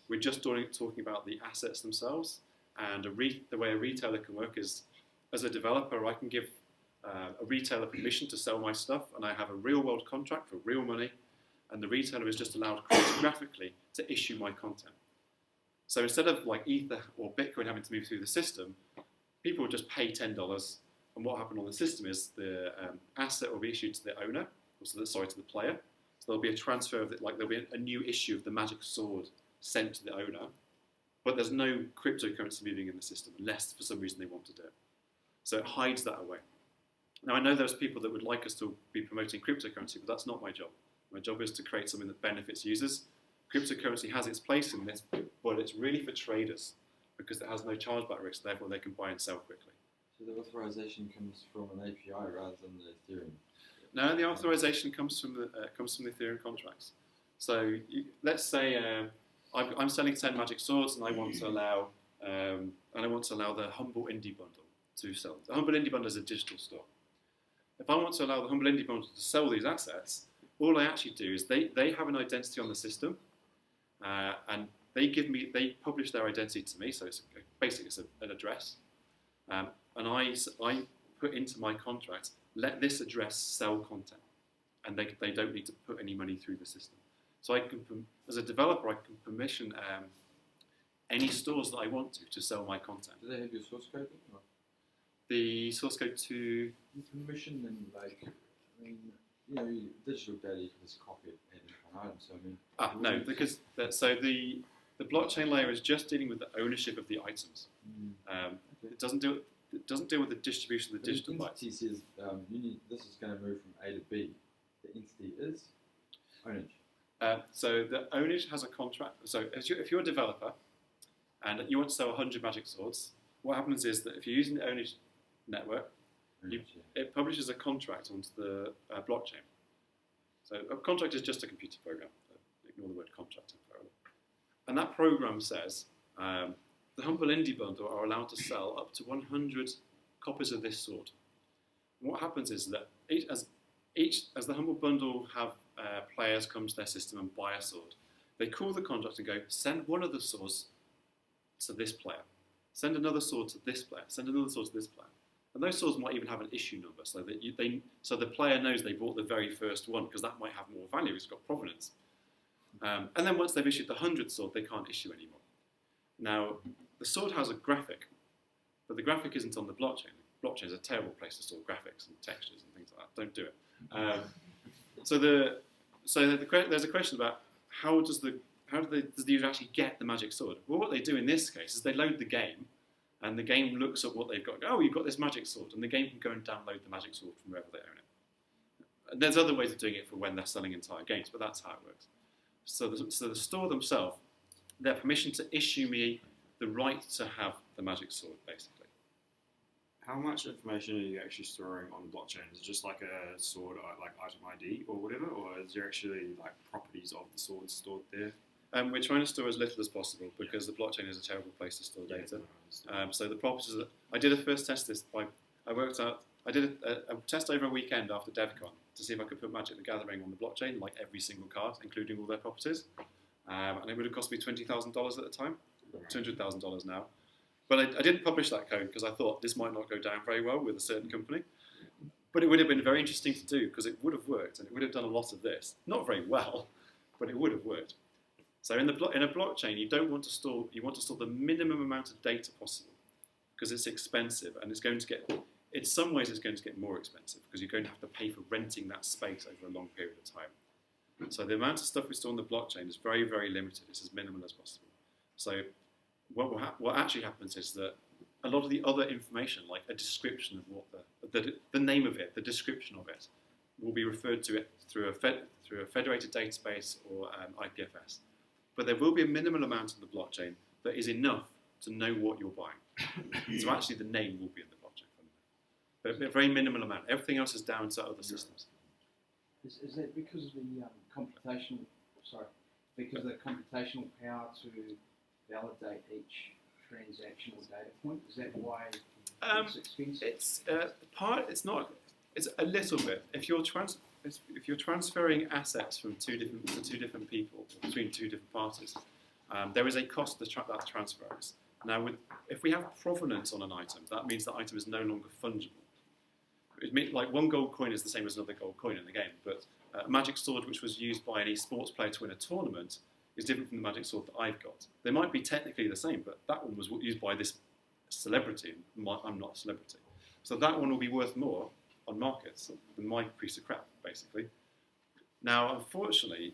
We're just talking about the assets themselves. And the way a retailer can work is, as a developer, I can give a retailer permission to sell my stuff, and I have a real-world contract for real money, and the retailer is just allowed cryptographically to issue my content. So instead of like Ether or Bitcoin having to move through the system, people will just pay $10, and what happened on the system is the asset will be issued to the owner, or to the player. So there'll be a transfer of it, like there'll be a new issue of the magic sword sent to the owner, but there's no cryptocurrency moving in the system unless for some reason they want to do it. So it hides that away. Now I know there's people that would like us to be promoting cryptocurrency, but that's not my job. My job is to create something that benefits users. Cryptocurrency has its place in this, but it's really for traders because it has no chargeback risk, therefore they can buy and sell quickly. So the authorization comes from an API rather than the Ethereum? No, the authorization comes from the Ethereum contracts. So let's say I'm selling 10 magic swords, and I want to allow the Humble Indie Bundle to sell. The Humble Indie Bundle is a digital store. If I want to allow the Humble Indie Bundle to sell these assets, all I actually do is they have an identity on the system, and they publish their identity to me. So it's an address, and I put into my contract, let this address sell content, and they don't need to put any money through the system. So I can, as a developer, I can permission any stores that I want to sell my content. Do they have your source code? Or? The source code to Permission and digital data you can just copy it and an item. So no, because the blockchain layer is just dealing with the ownership of the items. Okay. It doesn't deal with the distribution of the digital bytes. The entity says this is going to move from A to B. The entity is Ownage. So the Ownage has a contract. So if you're a developer and you want to sell 100 magic swords, what happens is that if you're using the Ownage network, it publishes a contract onto the blockchain. So a contract is just a computer program. Ignore the word contract entirely. And that program says the Humble Indie Bundle are allowed to sell up to 100 copies of this sword. And what happens is that as the Humble Bundle have players come to their system and buy a sword, they call the contract and go, send one of the swords to this player, send another sword to this player, send another sword to this player. And those swords might even have an issue number, so that so the player knows they bought the very first one, because that might have more value. It's got provenance. And then once they've issued the 100th sword, they can't issue anymore. Now, the sword has a graphic, but the graphic isn't on the blockchain. The blockchain is a terrible place to store graphics and textures and things like that. Don't do it. So there's a question about how does the user actually get the magic sword? Well, what they do in this case is they load the game, and the game looks at what they've got. Oh, you've got this magic sword, and the game can go and download the magic sword from wherever they own it. And there's other ways of doing it for when they're selling entire games, but that's how it works. So the store themselves, their permission to issue me the right to have the magic sword, basically. How much information are you actually storing on the blockchain? Is it just like a sword, like item ID or whatever, or is there actually like properties of the sword stored there? We're trying to store as little as possible because the blockchain is a terrible place to store data. So the properties that I did a first test this by I did a test over a weekend after DevCon to see if I could put Magic the Gathering on the blockchain, like every single card, including all their properties. And it would have cost me $20,000 at the time, $200,000 now. But I didn't publish that code because I thought this might not go down very well with a certain company. But it would have been very interesting to do because it would have worked and it would have done a lot of this. Not very well, but it would have worked. So in a blockchain, you want to store the minimum amount of data possible because it's expensive and it's going to get, in some ways it's going to get more expensive because you're going to have to pay for renting that space over a long period of time. So the amount of stuff we store on the blockchain is very, very limited. It's as minimal as possible. So what actually happens is that a lot of the other information, like a description of what the name of it, the description of it, will be referred to it through a federated database or IPFS. But there will be a minimal amount on the blockchain that is enough to know what you're buying. So actually the name will be in the blockchain. But a very minimal amount. Everything else is down to other systems. Is that because of the computational power to validate each transactional data point? Is that why it's expensive? It's not. It's a little bit. If you're transferring assets from two different people between two different parties, there is a cost that transfer is. Now, if we have provenance on an item, that means the item is no longer fungible. It means, like, one gold coin is the same as another gold coin in the game, but a magic sword which was used by any sports player to win a tournament is different from the magic sword that I've got. They might be technically the same, but that one was used by this celebrity, and I'm not a celebrity. So that one will be worth more on markets than my piece of crap, basically. Now, unfortunately,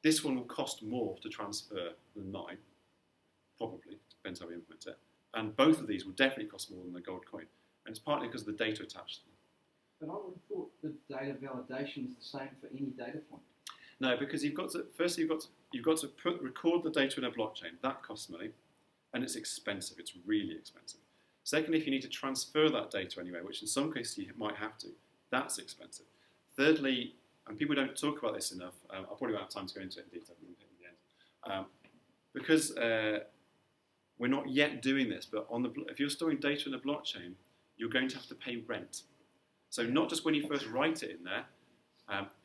this one will cost more to transfer than mine, probably, depends how we implement it. And both of these will definitely cost more than the gold coin. And it's partly because of the data attached to them. But I would have thought the data validation is the same for any data point. No, because you've got to record the data in a blockchain. That costs money, and it's expensive. It's really expensive. Secondly, if you need to transfer that data anywhere, which in some cases you might have to, that's expensive. Thirdly, and people don't talk about this enough, I'll probably won't have time to go into it in detail in the end, because we're not yet doing this, but if you're storing data in a blockchain, you're going to have to pay rent. So not just when you first write it in there,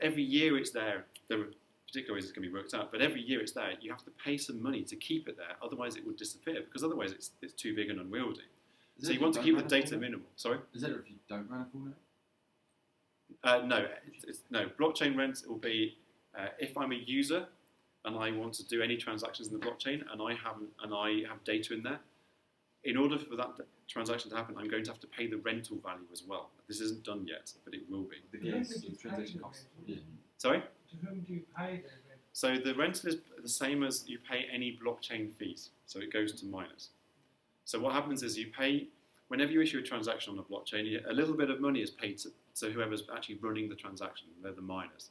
every year it's there. There are particular ways it can be worked out, but every year it's there. You have to pay some money to keep it there, otherwise it would disappear, because otherwise it's too big and unwieldy. So you want to keep the data minimal. Sorry? Is that if you don't run a full node? No. Blockchain rent will be if I'm a user and I want to do any transactions in the blockchain and I have data in there. In order for that transaction to happen, I'm going to have to pay the rental value as well. This isn't done yet, but it will be. The transaction cost. Yeah. Sorry? To whom do you pay the rent? So the rental is the same as you pay any blockchain fees. So it goes to miners. So what happens is you pay, whenever you issue a transaction on a blockchain, a little bit of money is paid to whoever's actually running the transaction. They're the miners.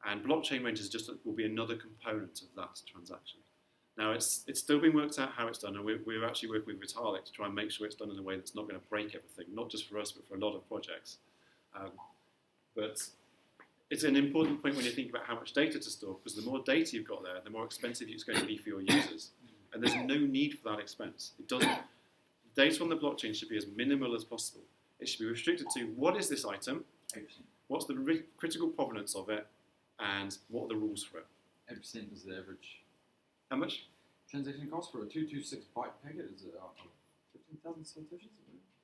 And blockchain rent will be another component of that transaction. Now, it's still being worked out how it's done, and we're actually working with Vitalik to try and make sure it's done in a way that's not going to break everything, not just for us, but for a lot of projects. But it's an important point when you think about how much data to store, because the more data you've got there, the more expensive it's going to be for your users. And there's no need for that expense. Data on the blockchain should be as minimal as possible. It should be restricted to what is this item, 8%. What's the critical provenance of it, and what are the rules for it? 8% is the average How much? transaction cost for a 226 byte packet. Is 15,000 satoshis?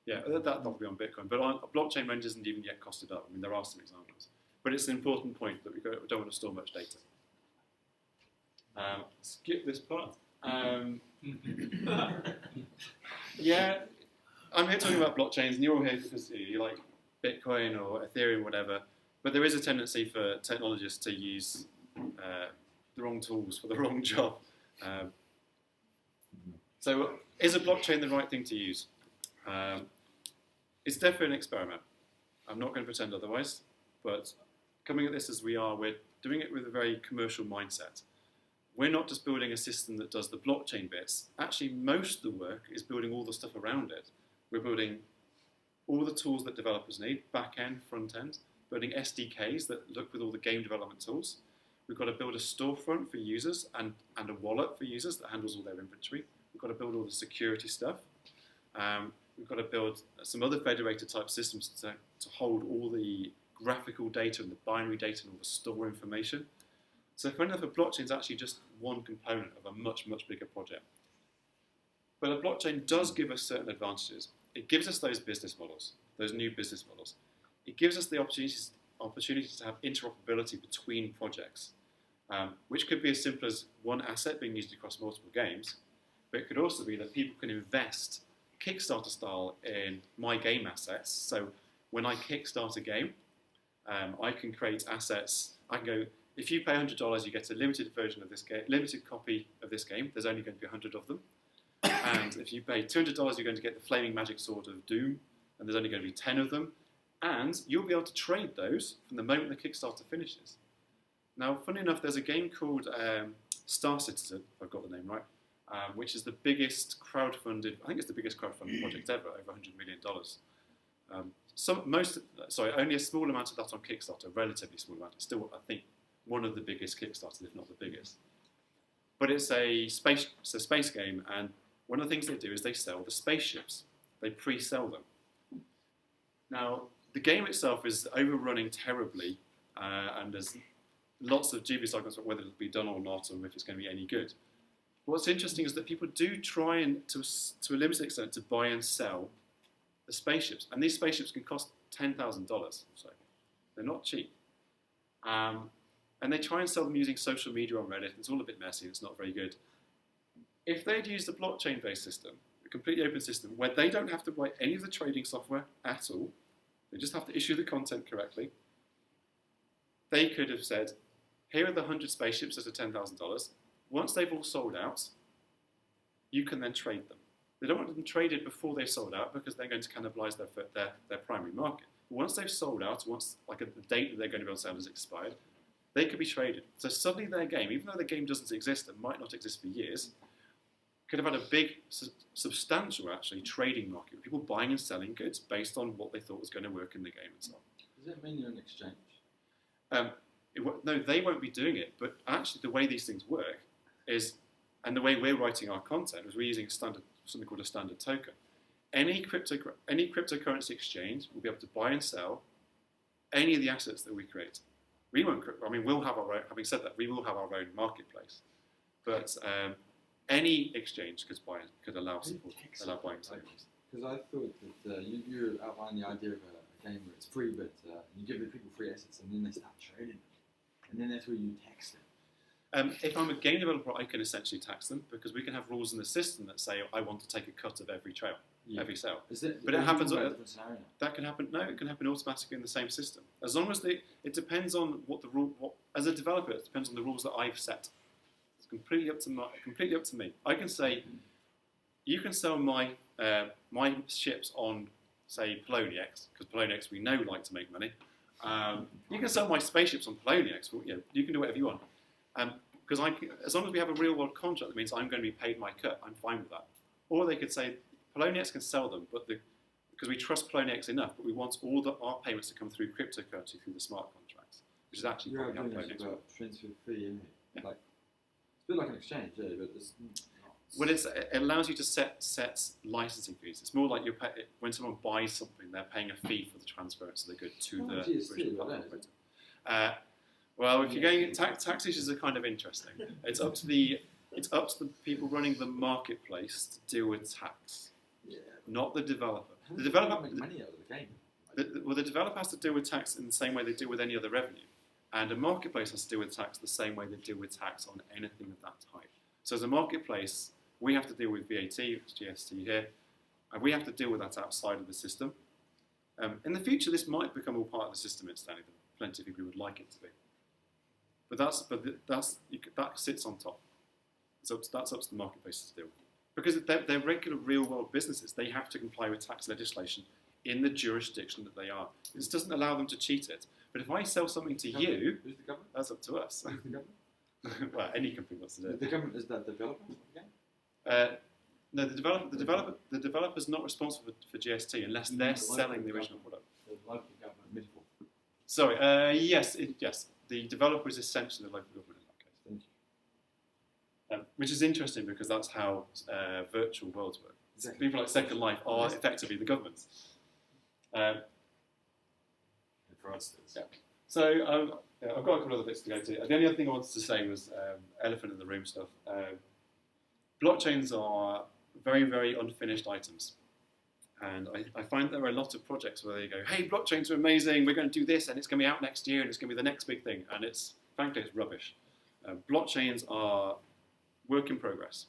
Yeah, that'll be on Bitcoin. But on blockchain range isn't even yet costed up. I mean, there are some examples. But it's an important point that we don't want to store much data. Skip this part. Yeah, I'm here talking about blockchains, and you're all here because you like Bitcoin or Ethereum or whatever. But there is a tendency for technologists to use the wrong tools for the wrong job. So is a blockchain the right thing to use? It's definitely an experiment. I'm not going to pretend otherwise, but coming at this as we are, we're doing it with a very commercial mindset. We're not just building a system that does the blockchain bits. Actually, most of the work is building all the stuff around it. We're building all the tools that developers need, back-end, front-end, building SDKs that look with all the game development tools. We've got to build a storefront for users and a wallet for users that handles all their inventory. We've got to build all the security stuff. We've got to build some other federated type systems to hold all the graphical data and the binary data and all the store information. So funny enough, a blockchain is actually just one component of a much, much bigger project. But a blockchain does give us certain advantages. It gives us those business models, those new business models. It gives us the opportunity to have interoperability between projects, which could be as simple as one asset being used across multiple games, but it could also be that people can invest Kickstarter style in my game assets. So when I kickstart a game, I can create assets. I can go, if you pay $100, you get a limited version of this game, limited copy of this game. There's only going to be 100 of them. And if you pay $200, you're going to get the Flaming Magic Sword of Doom, and there's only going to be 10 of them. And you'll be able to trade those from the moment the Kickstarter finishes. Now, funny enough, there's a game called Star Citizen, if I've got the name right, which is the biggest crowdfunded, I think it's the biggest crowdfunded project ever, over $100 million. Only a small amount of that on Kickstarter, a relatively small amount. It's still, I think, one of the biggest Kickstarters, if not the biggest. But it's a space game, and one of the things they do is they sell the spaceships. They pre-sell them. Now, the game itself is overrunning terribly, and there's lots of dubious arguments about whether it'll be done or not, or if it's going to be any good. What's interesting is that people do try and, to a limited extent, to buy and sell the spaceships. And these spaceships can cost $10,000 or so. They're not cheap. And they try and sell them using social media on Reddit. It's all a bit messy. It's not very good. If they'd used a blockchain-based system, a completely open system, where they don't have to write any of the trading software at all, they just have to issue the content correctly, they could have said, here are the 100 spaceships at $10,000. Once they've all sold out, you can then trade them. They don't want them traded before they've sold out because they're going to cannibalize their primary market. But once they've sold out, once the date that they're going to be on sale has expired, they could be traded. So suddenly their game, even though the game doesn't exist and might not exist for years, could have had a big, substantial actually trading market, with people buying and selling goods based on what they thought was going to work in the game and so on. Does that mean you're an exchange? No, they won't be doing it, but actually the way these things work is, and the way we're writing our content is we're using something called a standard token. Any cryptocurrency exchange will be able to buy and sell any of the assets that we create. We'll have our own, having said that, we will have our own marketplace. But any exchange could allow buying and selling. Because I thought that you outlined the idea of a game where it's free, but you give the people free assets and then they start trading them. And then that's where you tax them. If I'm a game developer, I can essentially tax them because we can have rules in the system that say I want to take a cut of every trail, every sale. But it happens. That can happen. No, it can happen automatically in the same system. As long as it depends on what the rule. As a developer, it depends on the rules that I've set. It's completely up to me. I can say, you can sell my ships on, say, Poloniex, because Poloniex we know like to make money. You can sell my spaceships on Poloniex. Well, you can do whatever you want. Because as long as we have a real-world contract, that means I'm going to be paid my cut. I'm fine with that. Or they could say, Poloniex can sell them, but because we trust Poloniex enough, but we want all our payments to come through cryptocurrency, through the smart contracts, which is actually probably how Poloniex works. Transfer fee, yeah. Like, it's a bit like an exchange, yeah, but it's not. Well, it allows you to set licensing fees. It's more like when someone buys something, they're paying a fee for the transference of the good to the original platform operator. Well, if you're going, tax issues are kind of interesting. It's up to the people running the marketplace to deal with tax, not the developer. The developer make money out of the game. the developer has to deal with tax in the same way they deal with any other revenue, and a marketplace has to deal with tax the same way they deal with tax on anything of that type. So as a marketplace, we have to deal with VAT, GST here, and we have to deal with that outside of the system. In the future, this might become all part of the system, incidentally. Plenty of people would like it to be. But that sits on top. So that's up to the marketplaces to deal with. Because they're regular real-world businesses. They have to comply with tax legislation in the jurisdiction that they are. This doesn't allow them to cheat it. But if I sell something to you, Who's the government? that's up to us. Who's the government? Well, any company wants to do it. The government is that developer of the game? No, the developer's not responsible for GST unless they're selling the original product. The local government. Metaphor. Sorry, yes. The developer is essentially the local government in that case. Thank you. Which is interesting because that's how virtual worlds work. Exactly. People like Second Life are effectively the governments. Fraudsters. Yeah. So I've got a couple of other bits to go to. The only other thing I wanted to say was elephant in the room stuff. Blockchains are very, very unfinished items. And I find there are a lot of projects where they go, hey, blockchains are amazing, we're going to do this, and it's going to be out next year, and it's going to be the next big thing. And frankly, it's rubbish. Blockchains are work in progress.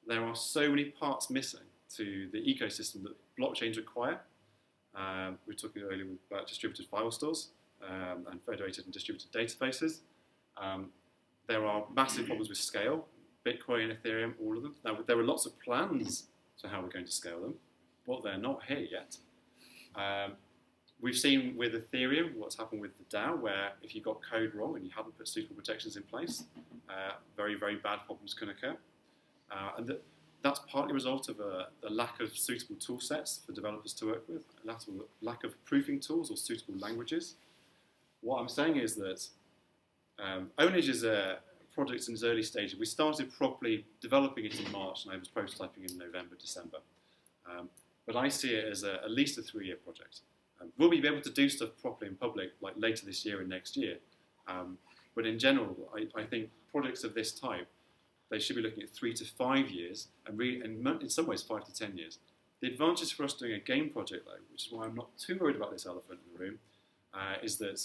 There are so many parts missing to the ecosystem that blockchains require. We were talking earlier about distributed file stores and federated and distributed databases. There are massive problems with scale. Bitcoin, Ethereum, all of them. Now, there are lots of plans to how we're going to scale them, but they're not here yet. We've seen with Ethereum what's happened with the DAO, where if you got code wrong and you haven't put suitable protections in place, very, very bad problems can occur. And that's partly a result of a lack of suitable tool sets for developers to work with, a lack of proofing tools or suitable languages. What I'm saying is that Ownage is a project in its early stages. We started properly developing it in March, and I was prototyping in November, December. But I see it as at least a 3-year project. Will we be able to do stuff properly in public like later this year and next year? But in general, I think projects of this type, they should be looking at 3 to 5 years, and in some ways 5 to 10 years. The advantage for us doing a game project, though, which is why I'm not too worried about this elephant in the room, is that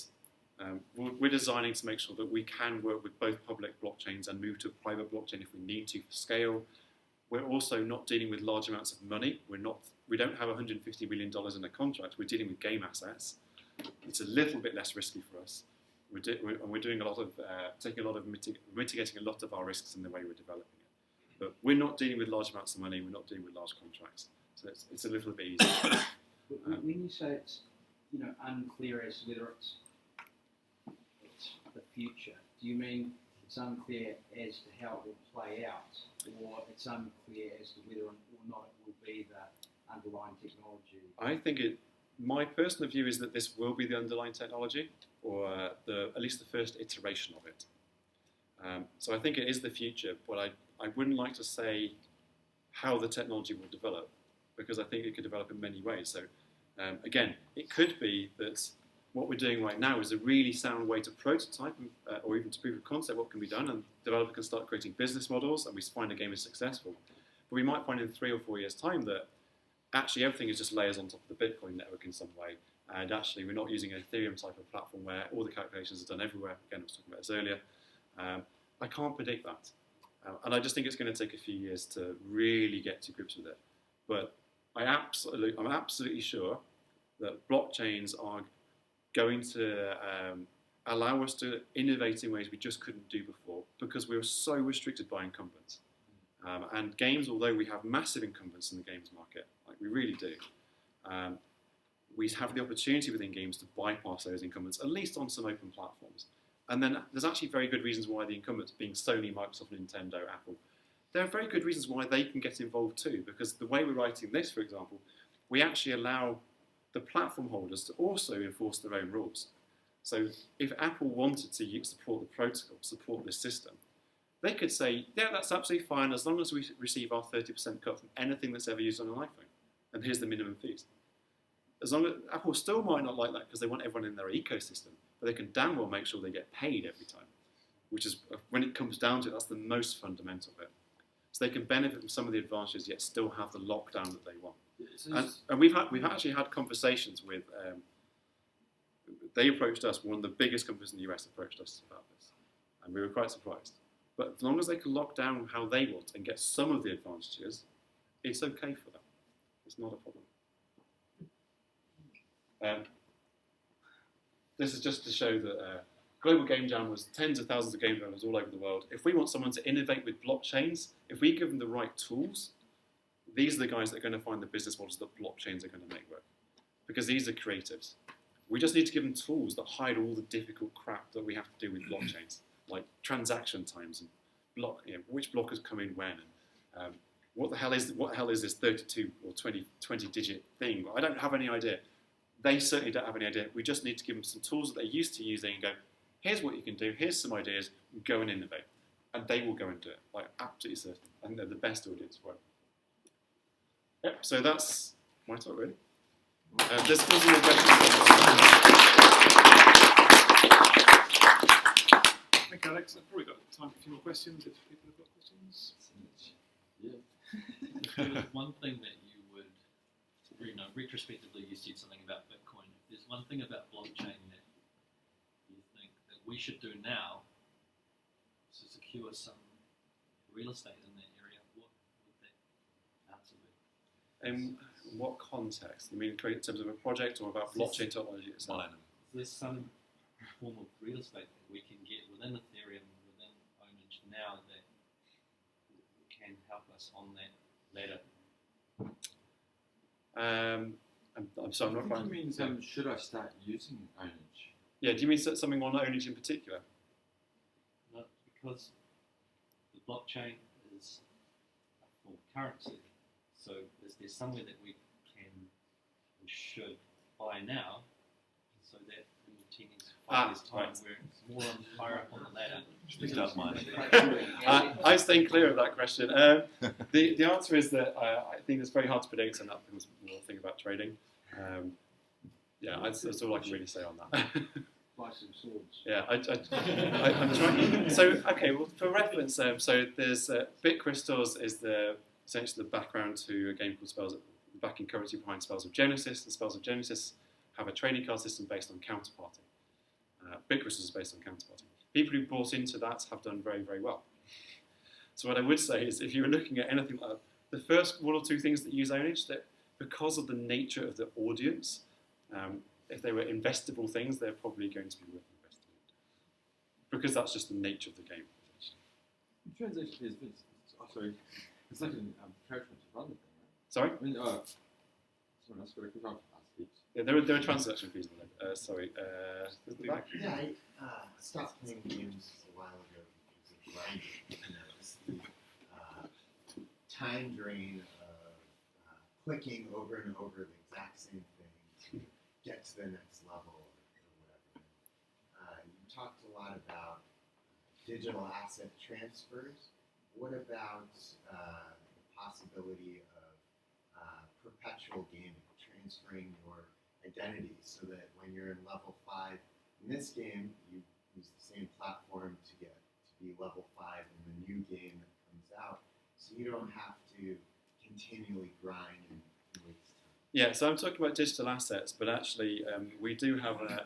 we're designing to make sure that we can work with both public blockchains and move to a private blockchain if we need to for scale. We're also not dealing with large amounts of money. We don't have $150 million in a contract. We're dealing with game assets. It's a little bit less risky for us. We're doing a lot of mitigating a lot of our risks in the way we're developing it. But we're not dealing with large amounts of money. We're not dealing with large contracts. So it's a little bit easier. But when you say it's unclear as to whether it's the future, do you mean it's unclear as to how it will play out, or it's unclear as to whether or not it will be the underlying technology? I think my personal view is that this will be the underlying technology, or at least the first iteration of it. So I think it is the future, but I wouldn't like to say how the technology will develop, because I think it could develop in many ways. So again, it could be that what we're doing right now is a really sound way to prototype or even to prove of concept what can be done, and developer can start creating business models, and we find a game is successful. But we might find in 3 or 4 years' time that actually everything is just layers on top of the Bitcoin network in some way, and actually we're not using an Ethereum type of platform where all the calculations are done everywhere. Again, I was talking about this earlier. I can't predict that, and I just think it's going to take a few years to really get to grips with it. But I'm absolutely sure that blockchains are going to allow us to innovate in ways we just couldn't do before, because we were so restricted by incumbents. And games, although we have massive incumbents in the games market, like we really do, we have the opportunity within games to bypass those incumbents, at least on some open platforms. And then there's actually very good reasons why the incumbents, being Sony, Microsoft, Nintendo, Apple, there are very good reasons why they can get involved too, because the way we're writing this, for example, we actually allow the platform holders to also enforce their own rules. So if Apple wanted to support the protocol, support this system, They could say, yeah, that's absolutely fine as long as we receive our 30% cut from anything that's ever used on an iPhone. And here's the minimum fees. As long as Apple still might not like that because they want everyone in their ecosystem, but they can damn well make sure they get paid every time, which is, when it comes down to it, that's the most fundamental bit. So they can benefit from some of the advantages yet still have the lockdown that they want. And we've actually had conversations with, they approached us, one of the biggest companies in the US approached us about this, and we were quite surprised. But as long as they can lock down how they want and get some of the advantages, it's okay for them. It's not a problem. This is just to show that Global Game Jam was tens of thousands of game developers all over the world. If we want someone to innovate with blockchains, if we give them the right tools, these are the guys that are going to find the business models that blockchains are going to make work. Because these are creatives. We just need to give them tools that hide all the difficult crap that we have to do with blockchains, like transaction times and which blockers come in when. And, what the hell is this 32 or 20 digit thing? I don't have any idea. They certainly don't have any idea. We just need to give them some tools that they're used to using and go, here's what you can do, here's some ideas, go and innovate. And they will go and do it, like absolutely certain. I think they're the best audience for it. Yep, so that's my talk really. There's still some more questions. Thank you, Alex. I've probably got time for a few more questions if people have got questions. Yeah. There's one thing that you would, retrospectively you said something about Bitcoin. If there's one thing about blockchain that you think that we should do now to secure some real estate in that area, what would that answer be? In what context? You mean in terms of a project or about blockchain technology itself? Is there some form of real estate that we can get within Ethereum, within Ownage now that can help us on that ladder? I'm sorry, I'm not I think quite. you mean, should I start using Ownage? Yeah, do you mean something on Ownage in particular? No, because the blockchain is a form of currency. So is there somewhere that we should buy now, so that in 10 years, 5 years time, right. we're more higher up on the ladder? I stay clear of that question. The answer is that I think it's very hard to predict, and that people will think about trading. That's all I can really say on that. Buy some swords. Yeah, I'm trying. So, okay, well, for reference, so there's BitCrystals is essentially the background to a game called Spells, the backing currency behind Spells of Genesis. The Spells of Genesis have a trading card system based on counterparty. BitCrystals is based on counterparty. People who bought into that have done very, very well. So what I would say is, if you were looking at anything like that, the first one or two things that use Ownage, that because of the nature of the audience, if they were investable things, they're probably going to be worth investing in. Because that's just the nature of the game. Transaction is, it's like an encouragement to run the thing, right? Sorry? I mean, someone else got a quick answer. Yeah, there are transaction fees in there. Sorry. Yeah, I stopped playing games a while ago because of grinding. Just the time drain of clicking over and over the exact same thing to get to the next level or whatever. You talked a lot about digital asset transfers. What about the possibility of perpetual gaming, transferring your identity so that when you're in level 5 in this game, you use the same platform to be level 5 in the new game that comes out, so you don't have to continually grind and waste time. Yeah, so I'm talking about digital assets, but actually we do have a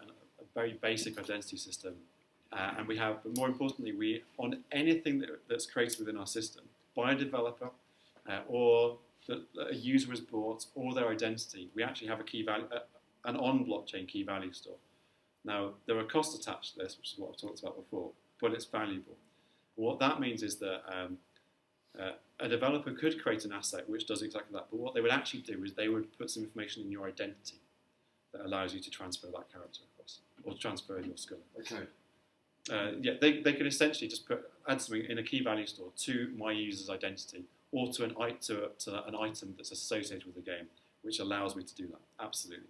very basic identity system, and we have, but more importantly, on anything that's created within our system by a developer or that a user has bought or their identity, we actually have a key value, an on-blockchain key value store. Now, there are costs attached to this, which is what I've talked about before, but it's valuable. What that means is that a developer could create an asset which does exactly that, but what they would actually do is they would put some information in your identity that allows you to transfer that character across, or transfer your skill. Okay. They could essentially just add something in a key value store to my user's identity, or to an item that's associated with the game, which allows me to do that. Absolutely.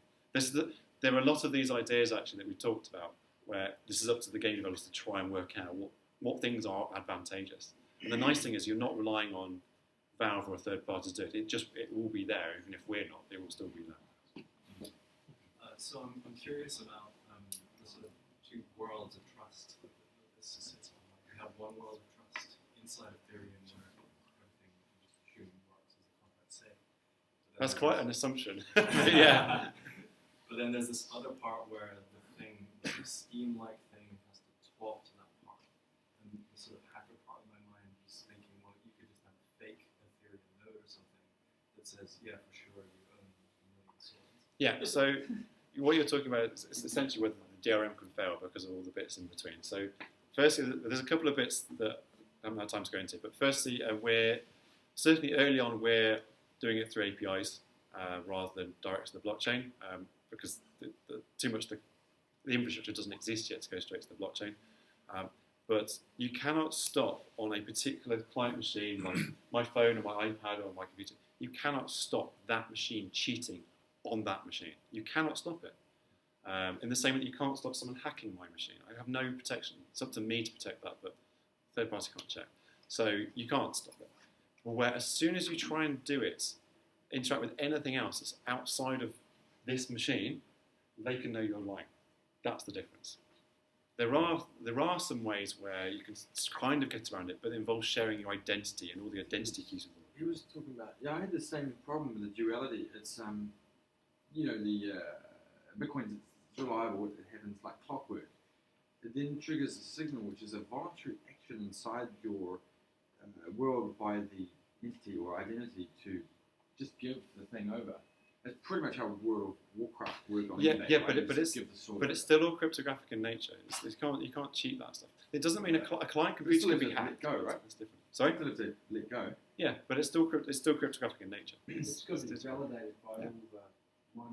There are a lot of these ideas actually that we talked about, where this is up to the game developers to try and work out what things are advantageous. And the nice thing is you're not relying on Valve or a third party to do it. It will be there, even if we're not. It will still be there. So I'm curious about the sort of two worlds of trust that this sits on. Like you have one world of trust inside Ethereum where everything you just assume works as the contracts say. That's quite an assumption. Yeah. But then there's this other part where the scheme-like thing has to talk to that part. And the sort of hacker part of my mind is thinking, well, you could just have a fake Ethereum node or something that says, yeah, for sure, you own a million swords. Yeah, so what you're talking about is essentially whether the DRM can fail because of all the bits in between. So firstly, there's a couple of bits that I haven't had time to go into, but firstly, we're certainly early on, we're doing it through APIs rather than direct to the blockchain because too much the infrastructure doesn't exist yet to go straight to the blockchain. But you cannot stop on a particular client machine, like my phone or my iPad or my computer, you cannot stop that machine cheating on that machine. You cannot stop it. In the same way that you can't stop someone hacking my machine. I have no protection. It's up to me to protect that, but third party can't check. So you can't stop it. Well, where as soon as you try and do it, interact with anything else that's outside of this machine, they can know you're lying. That's the difference. There are some ways where you can kind of get around it, but it involves sharing your identity and all the identity keys of the world. He was talking about, I had the same problem with the duality. It's, the Bitcoin's reliable, it happens like clockwork. It then triggers a signal, which is a voluntary action inside your world by the entity or identity to just give the thing over. That's pretty much how World of Warcraft works on eBay, right? But it's still all cryptographic in nature. You can't cheat that stuff. It doesn't mean a client computer can be hacked. Let go, right? That's different. Sorry? Still have to let go. Yeah, but it's still cryptographic in nature. It's got to be validated by all the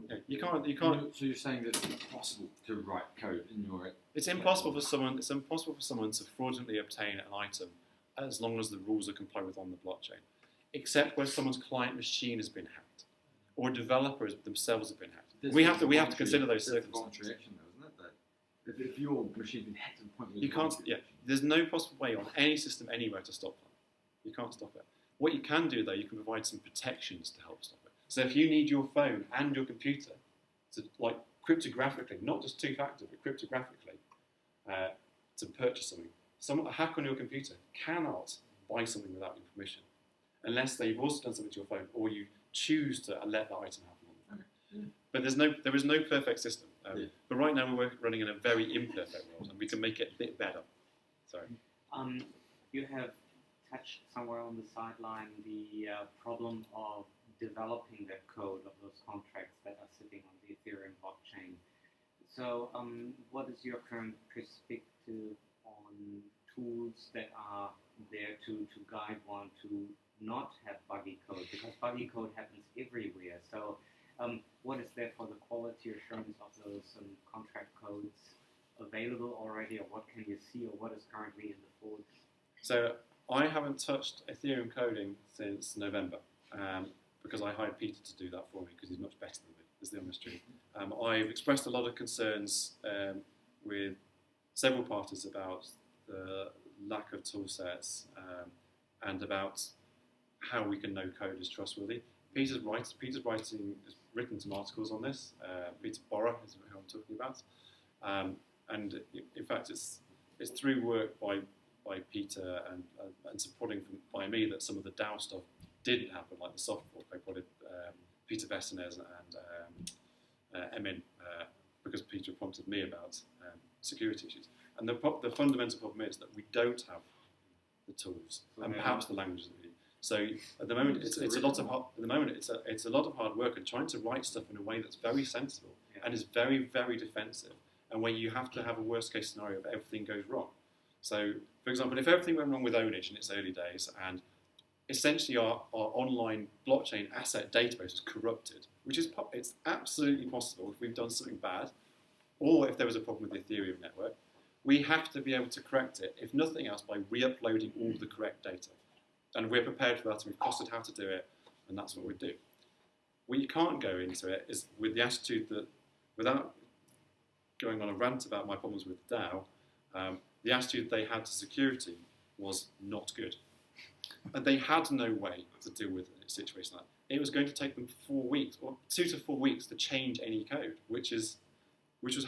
Yeah, you can't. So you're saying that it's impossible to write code in your. It's impossible for someone to fraudulently obtain an item as long as the rules are complied with on the blockchain, except where someone's client machine has been hacked or developers themselves have been hacked. We have to consider those circumstances. Voluntary action, though, isn't it? That if your machine's been hacked to the point where you can't. Yeah, there's no possible way on any system anywhere to stop that. You can't stop it. What you can do though, you can provide some protections to help stop it. So if you need your phone and your computer to, like, cryptographically, not just two-factor, but cryptographically, to purchase something, a hacker on your computer cannot buy something without your permission, unless they've also done something to your phone or you choose to let that item happen on the phone. Yeah. But there is no perfect system. But right now we're running in a very imperfect world, and we can make it a bit better. Sorry. You have touched somewhere on the sideline the problem of developing the code of those contracts that are sitting on the Ethereum blockchain. So what is your current perspective on tools that are there to guide one to not have buggy code? Because buggy code happens everywhere. So what is there for the quality assurance of those contract codes available already, or what can you see, or what is currently in the forge? So I haven't touched Ethereum coding since November. Because I hired Peter to do that for me because he's much better than me, is the honest truth. I've expressed a lot of concerns with several parties about the lack of tool sets and about how we can know code is trustworthy. Peter's written some articles on this. Peter Borra is who I'm talking about. And in fact, it's through work by Peter and supporting by me that some of the DAO stuff didn't happen, like the soft fork. I brought in Peter Vestenes and Emin because Peter prompted me about security issues. And the fundamental problem is that we don't have the tools and perhaps the languages that we need. So at the moment, it's a lot of hard work, and trying to write stuff in a way that's very sensible and is very, very defensive, and where you have to have a worst case scenario if everything goes wrong. So, for example, if everything went wrong with Ownage in its early days and essentially our online blockchain asset database is corrupted, it's absolutely possible if we've done something bad, or if there was a problem with the Ethereum network, we have to be able to correct it, if nothing else, by re-uploading all the correct data. And we're prepared for that, and we've costed how to do it, and that's what we do. What you can't go into it is with the attitude that, without going on a rant about my problems with DAO, the attitude they had to security was not good. And they had no way to deal with a situation like that. It was going to take them 4 weeks, or 2 to 4 weeks, to change any code, which was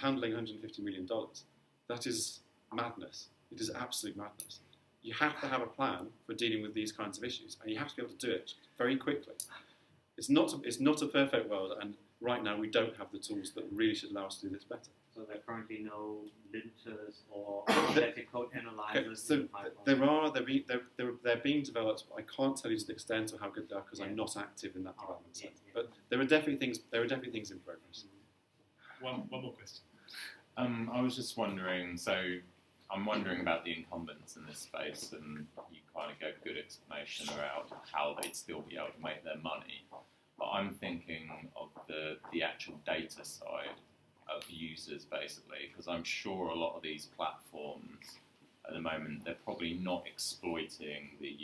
handling $150 million. That is madness. It is absolute madness. You have to have a plan for dealing with these kinds of issues, and you have to be able to do it very quickly. It's not a perfect world, and right now we don't have the tools that really should allow us to do this better. So there are currently no linters or static code analyzers. So they're being developed. But I can't tell you to the extent of how good they are because I'm not active in that development sector. But there are definitely things in progress. One more question. I was just wondering. So I'm wondering about the incumbents in this space, and you kind of gave a good explanation about how they'd still be able to make their money. But I'm thinking of the actual data side of users, basically, because I'm sure a lot of these platforms at the moment, they're probably not exploiting the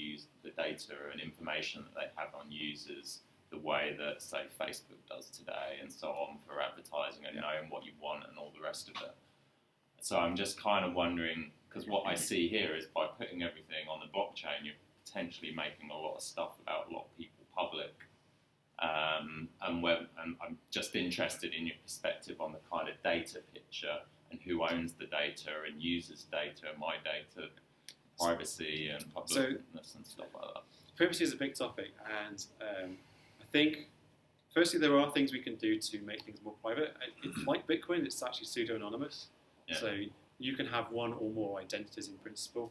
data and information that they have on users the way that, say, Facebook does today and so on, for advertising and knowing what you want and all the rest of it. So I'm just kind of wondering, because what I see here is by putting everything on the blockchain, you're potentially making a lot of stuff about a lot of people public. And I'm just interested in your perspective on the kind of data picture and who owns the data and uses data, my data, privacy and publicness and stuff like that. Privacy is a big topic, and I think, firstly, there are things we can do to make things more private. Like Bitcoin, it's actually pseudo-anonymous, so you can have one or more identities in principle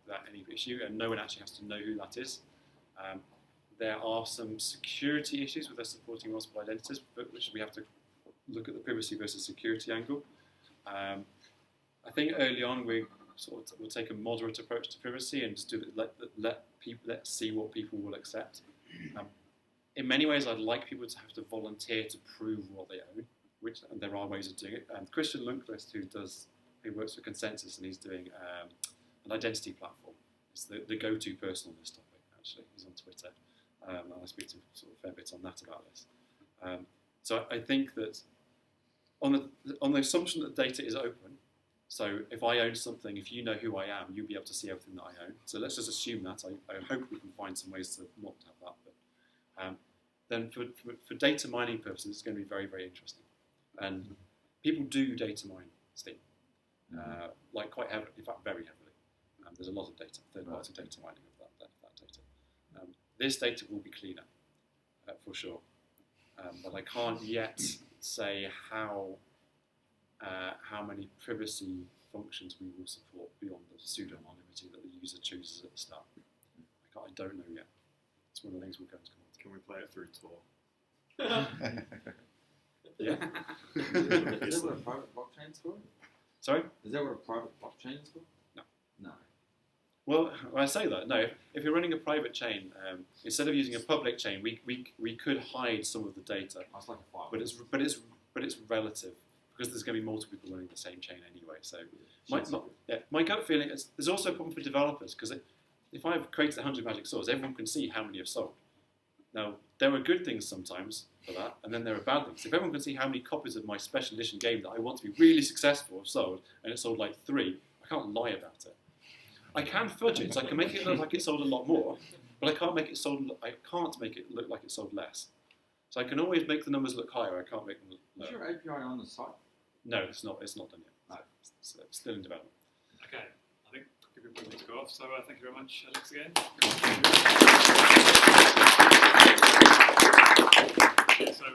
without any issue, and no one actually has to know who that is. There are some security issues with us supporting multiple identities, but which we have to look at the privacy versus security angle. I think early on we'll take a moderate approach to privacy and just let's see what people will accept. In many ways, I'd like people to have to volunteer to prove what they own, and there are ways of doing it. Christian Lundqvist, who works for Consensus, and he's doing an identity platform. It's the go-to person on this topic. Actually, he's on Twitter. And I speak to him sort of a fair bit on that about this. So I think that on the assumption that data is open, so if I own something, if you know who I am, you'll be able to see everything that I own. So let's just assume that. I hope we can find some ways to not have that. But then for data mining purposes, it's going to be very, very interesting. And people do data mine Steam, like quite heavily, in fact, very heavily. There's a lot of data, third-party data mining of that data. This data will be cleaner, for sure, but I can't yet say how many privacy functions we will support beyond the pseudo-anonymity that the user chooses at the start. I don't know yet. It's one of the things we're going to come on to. Can we play it through Tor? Yeah. Is that what a private blockchain is for? Sorry? Is that what a private blockchain is for? No. Well, I say that. No, if you're running a private chain, instead of using a public chain, we could hide some of the data. That's like a file. But it's relative because there's going to be multiple people running the same chain anyway. So my gut feeling is there's also a problem for developers because if I've created 100 magic swords, everyone can see how many I've sold. Now there are good things sometimes for that, and then there are bad things. If everyone can see how many copies of my special edition game that I want to be really successful have sold, and it sold like 3, I can't lie about it. I can fudge it, so I can make it look like it sold a lot more, but I can't make it look like it sold less. So I can always make the numbers look higher. I can't make them look lower. Is your API on the site? No, it's not. It's not done yet. No, it's still in development. Okay, I think we're going to go off. So thank you very much, Alex, again. So